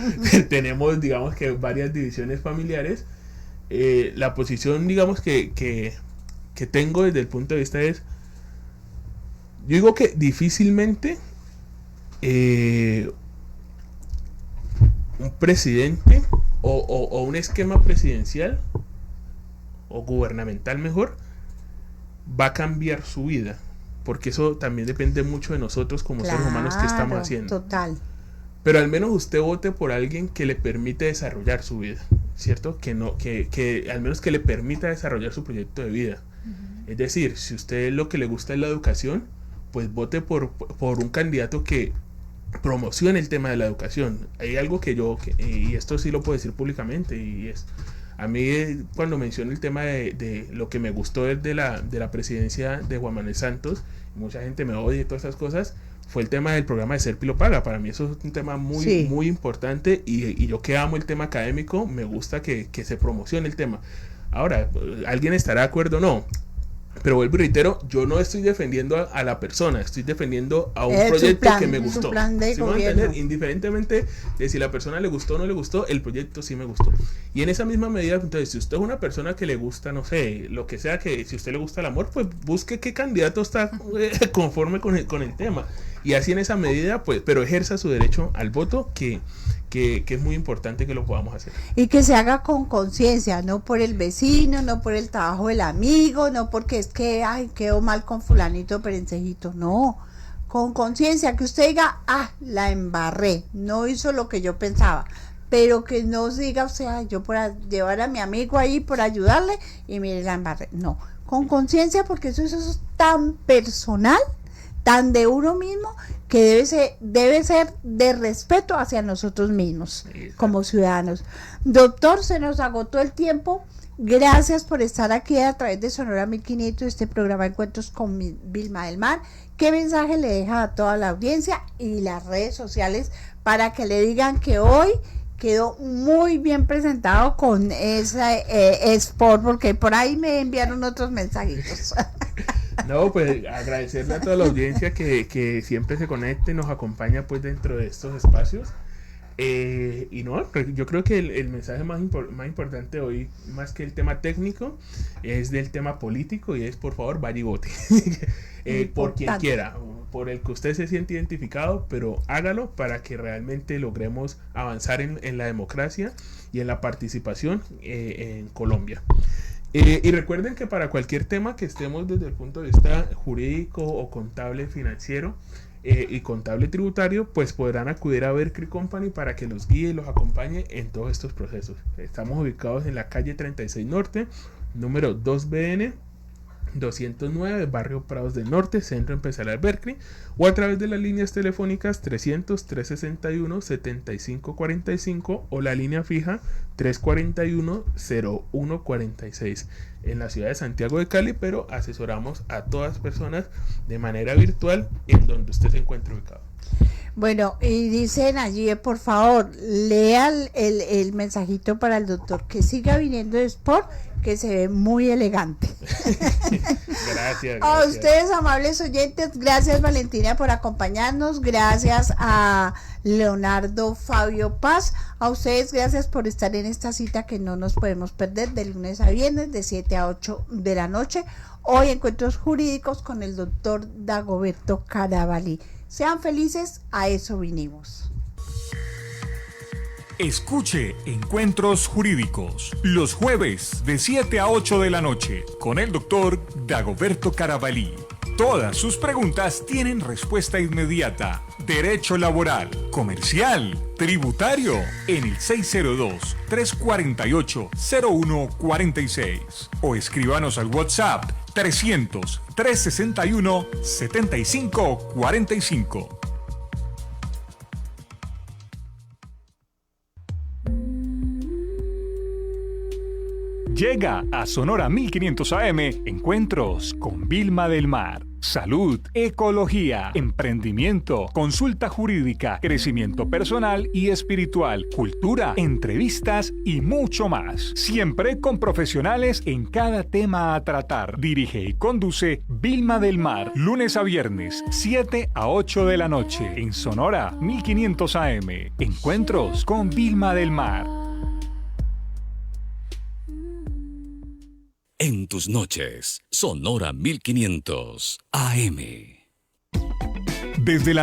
tenemos, digamos que varias divisiones familiares. La posición, digamos que tengo desde el punto de vista es, yo digo que difícilmente un presidente o un esquema presidencial o gubernamental mejor va a cambiar su vida, porque eso también depende mucho de nosotros como seres humanos que estamos haciendo. Total. Pero al menos usted vote por alguien que le permite desarrollar su vida, ¿cierto? Que al menos que le permita desarrollar su proyecto de vida. Es decir, si usted lo que le gusta es la educación, pues vote por un candidato que promocione el tema de la educación. Hay algo y esto sí lo puedo decir públicamente, y es, a mí cuando menciono el tema de lo que me gustó de la presidencia de Juan Manuel Santos, mucha gente me odia y todas esas cosas, fue el tema del programa de Serpi lo paga. Para mí eso es un tema muy, muy importante, y yo que amo el tema académico, me gusta que se promocione el tema. Ahora, ¿alguien estará de acuerdo o no? Pero vuelvo y reitero, yo no estoy defendiendo a la persona, estoy defendiendo a un proyecto que me gustó. ¿Sí me van a entender? Indiferentemente de si la persona le gustó o no le gustó, el proyecto sí me gustó. Y en esa misma medida, entonces, si usted es una persona que le gusta, no sé, lo que sea, que si a usted le gusta el amor, pues busque qué candidato está conforme con el tema. Y así en esa medida, pues, pero ejerza su derecho al voto, que es muy importante que lo podamos hacer. Y que se haga con conciencia, no por el vecino, no por el trabajo del amigo, no porque es que, ay, quedó mal con fulanito perencejito, no, con conciencia, que usted diga, la embarré, no hizo lo que yo pensaba, pero que no diga, o sea, yo por llevar a mi amigo ahí, por ayudarle, y mire, la embarré, no, con conciencia, porque eso es tan personal, tan de uno mismo que debe ser de respeto hacia nosotros mismos como ciudadanos. Doctor, se nos agotó el tiempo. Gracias por estar aquí a través de Sonora 1500, este programa Encuentros con Vilma del Mar. ¿Qué mensaje le deja a toda la audiencia y las redes sociales para que le digan que hoy quedó muy bien presentado con ese sport? Porque por ahí me enviaron otros mensajitos. No, pues agradecerle a toda la audiencia que siempre se conecta y nos acompaña pues dentro de estos espacios. Y no, yo creo que el mensaje más importante hoy, más que el tema técnico, es del tema político, y es: por favor, vaya y vote. Por quien quiera, por el que usted se siente identificado, pero hágalo para que realmente logremos avanzar en la democracia y en la participación en Colombia. Y recuerden que para cualquier tema que estemos desde el punto de vista jurídico o contable financiero y contable tributario, pues podrán acudir a Berkeley Company para que los guíe y los acompañe en todos estos procesos. Estamos ubicados en la calle 36 Norte, número 2BN 209, barrio Prados del Norte, Centro Empresarial Berkeley, o a través de las líneas telefónicas 300-361-7545 o la línea fija 341-0146 en la ciudad de Santiago de Cali, pero asesoramos a todas personas de manera virtual en donde usted se encuentre ubicado. Bueno, y dicen allí, por favor, lea el mensajito para el doctor, que siga viniendo de Sport, que se ve muy elegante. Gracias. A ustedes, amables oyentes, gracias Valentina por acompañarnos, gracias a Leonardo Fabio Paz, a ustedes gracias por estar en esta cita que no nos podemos perder de lunes a viernes de 7 a 8 de la noche. Hoy Encuentros Jurídicos con el doctor Dagoberto Carabalí. Sean felices, a eso vinimos. Escuche Encuentros Jurídicos los jueves de 7 a 8 de la noche con el doctor Dagoberto Carabalí. Todas sus preguntas tienen respuesta inmediata. Derecho laboral, comercial, tributario, en el 602-348-0146. O escríbanos al WhatsApp 300-361-7545. Llega a Sonora 1500 AM Encuentros con Vilma del Mar. Salud, ecología, emprendimiento, consulta jurídica, crecimiento personal y espiritual, cultura, entrevistas y mucho más. Siempre con profesionales en cada tema a tratar. Dirige y conduce Vilma del Mar. Lunes a viernes, 7 a 8 de la noche. En Sonora 1500 AM. Encuentros con Vilma del Mar. En tus noches, Sonora 1500 AM. Desde la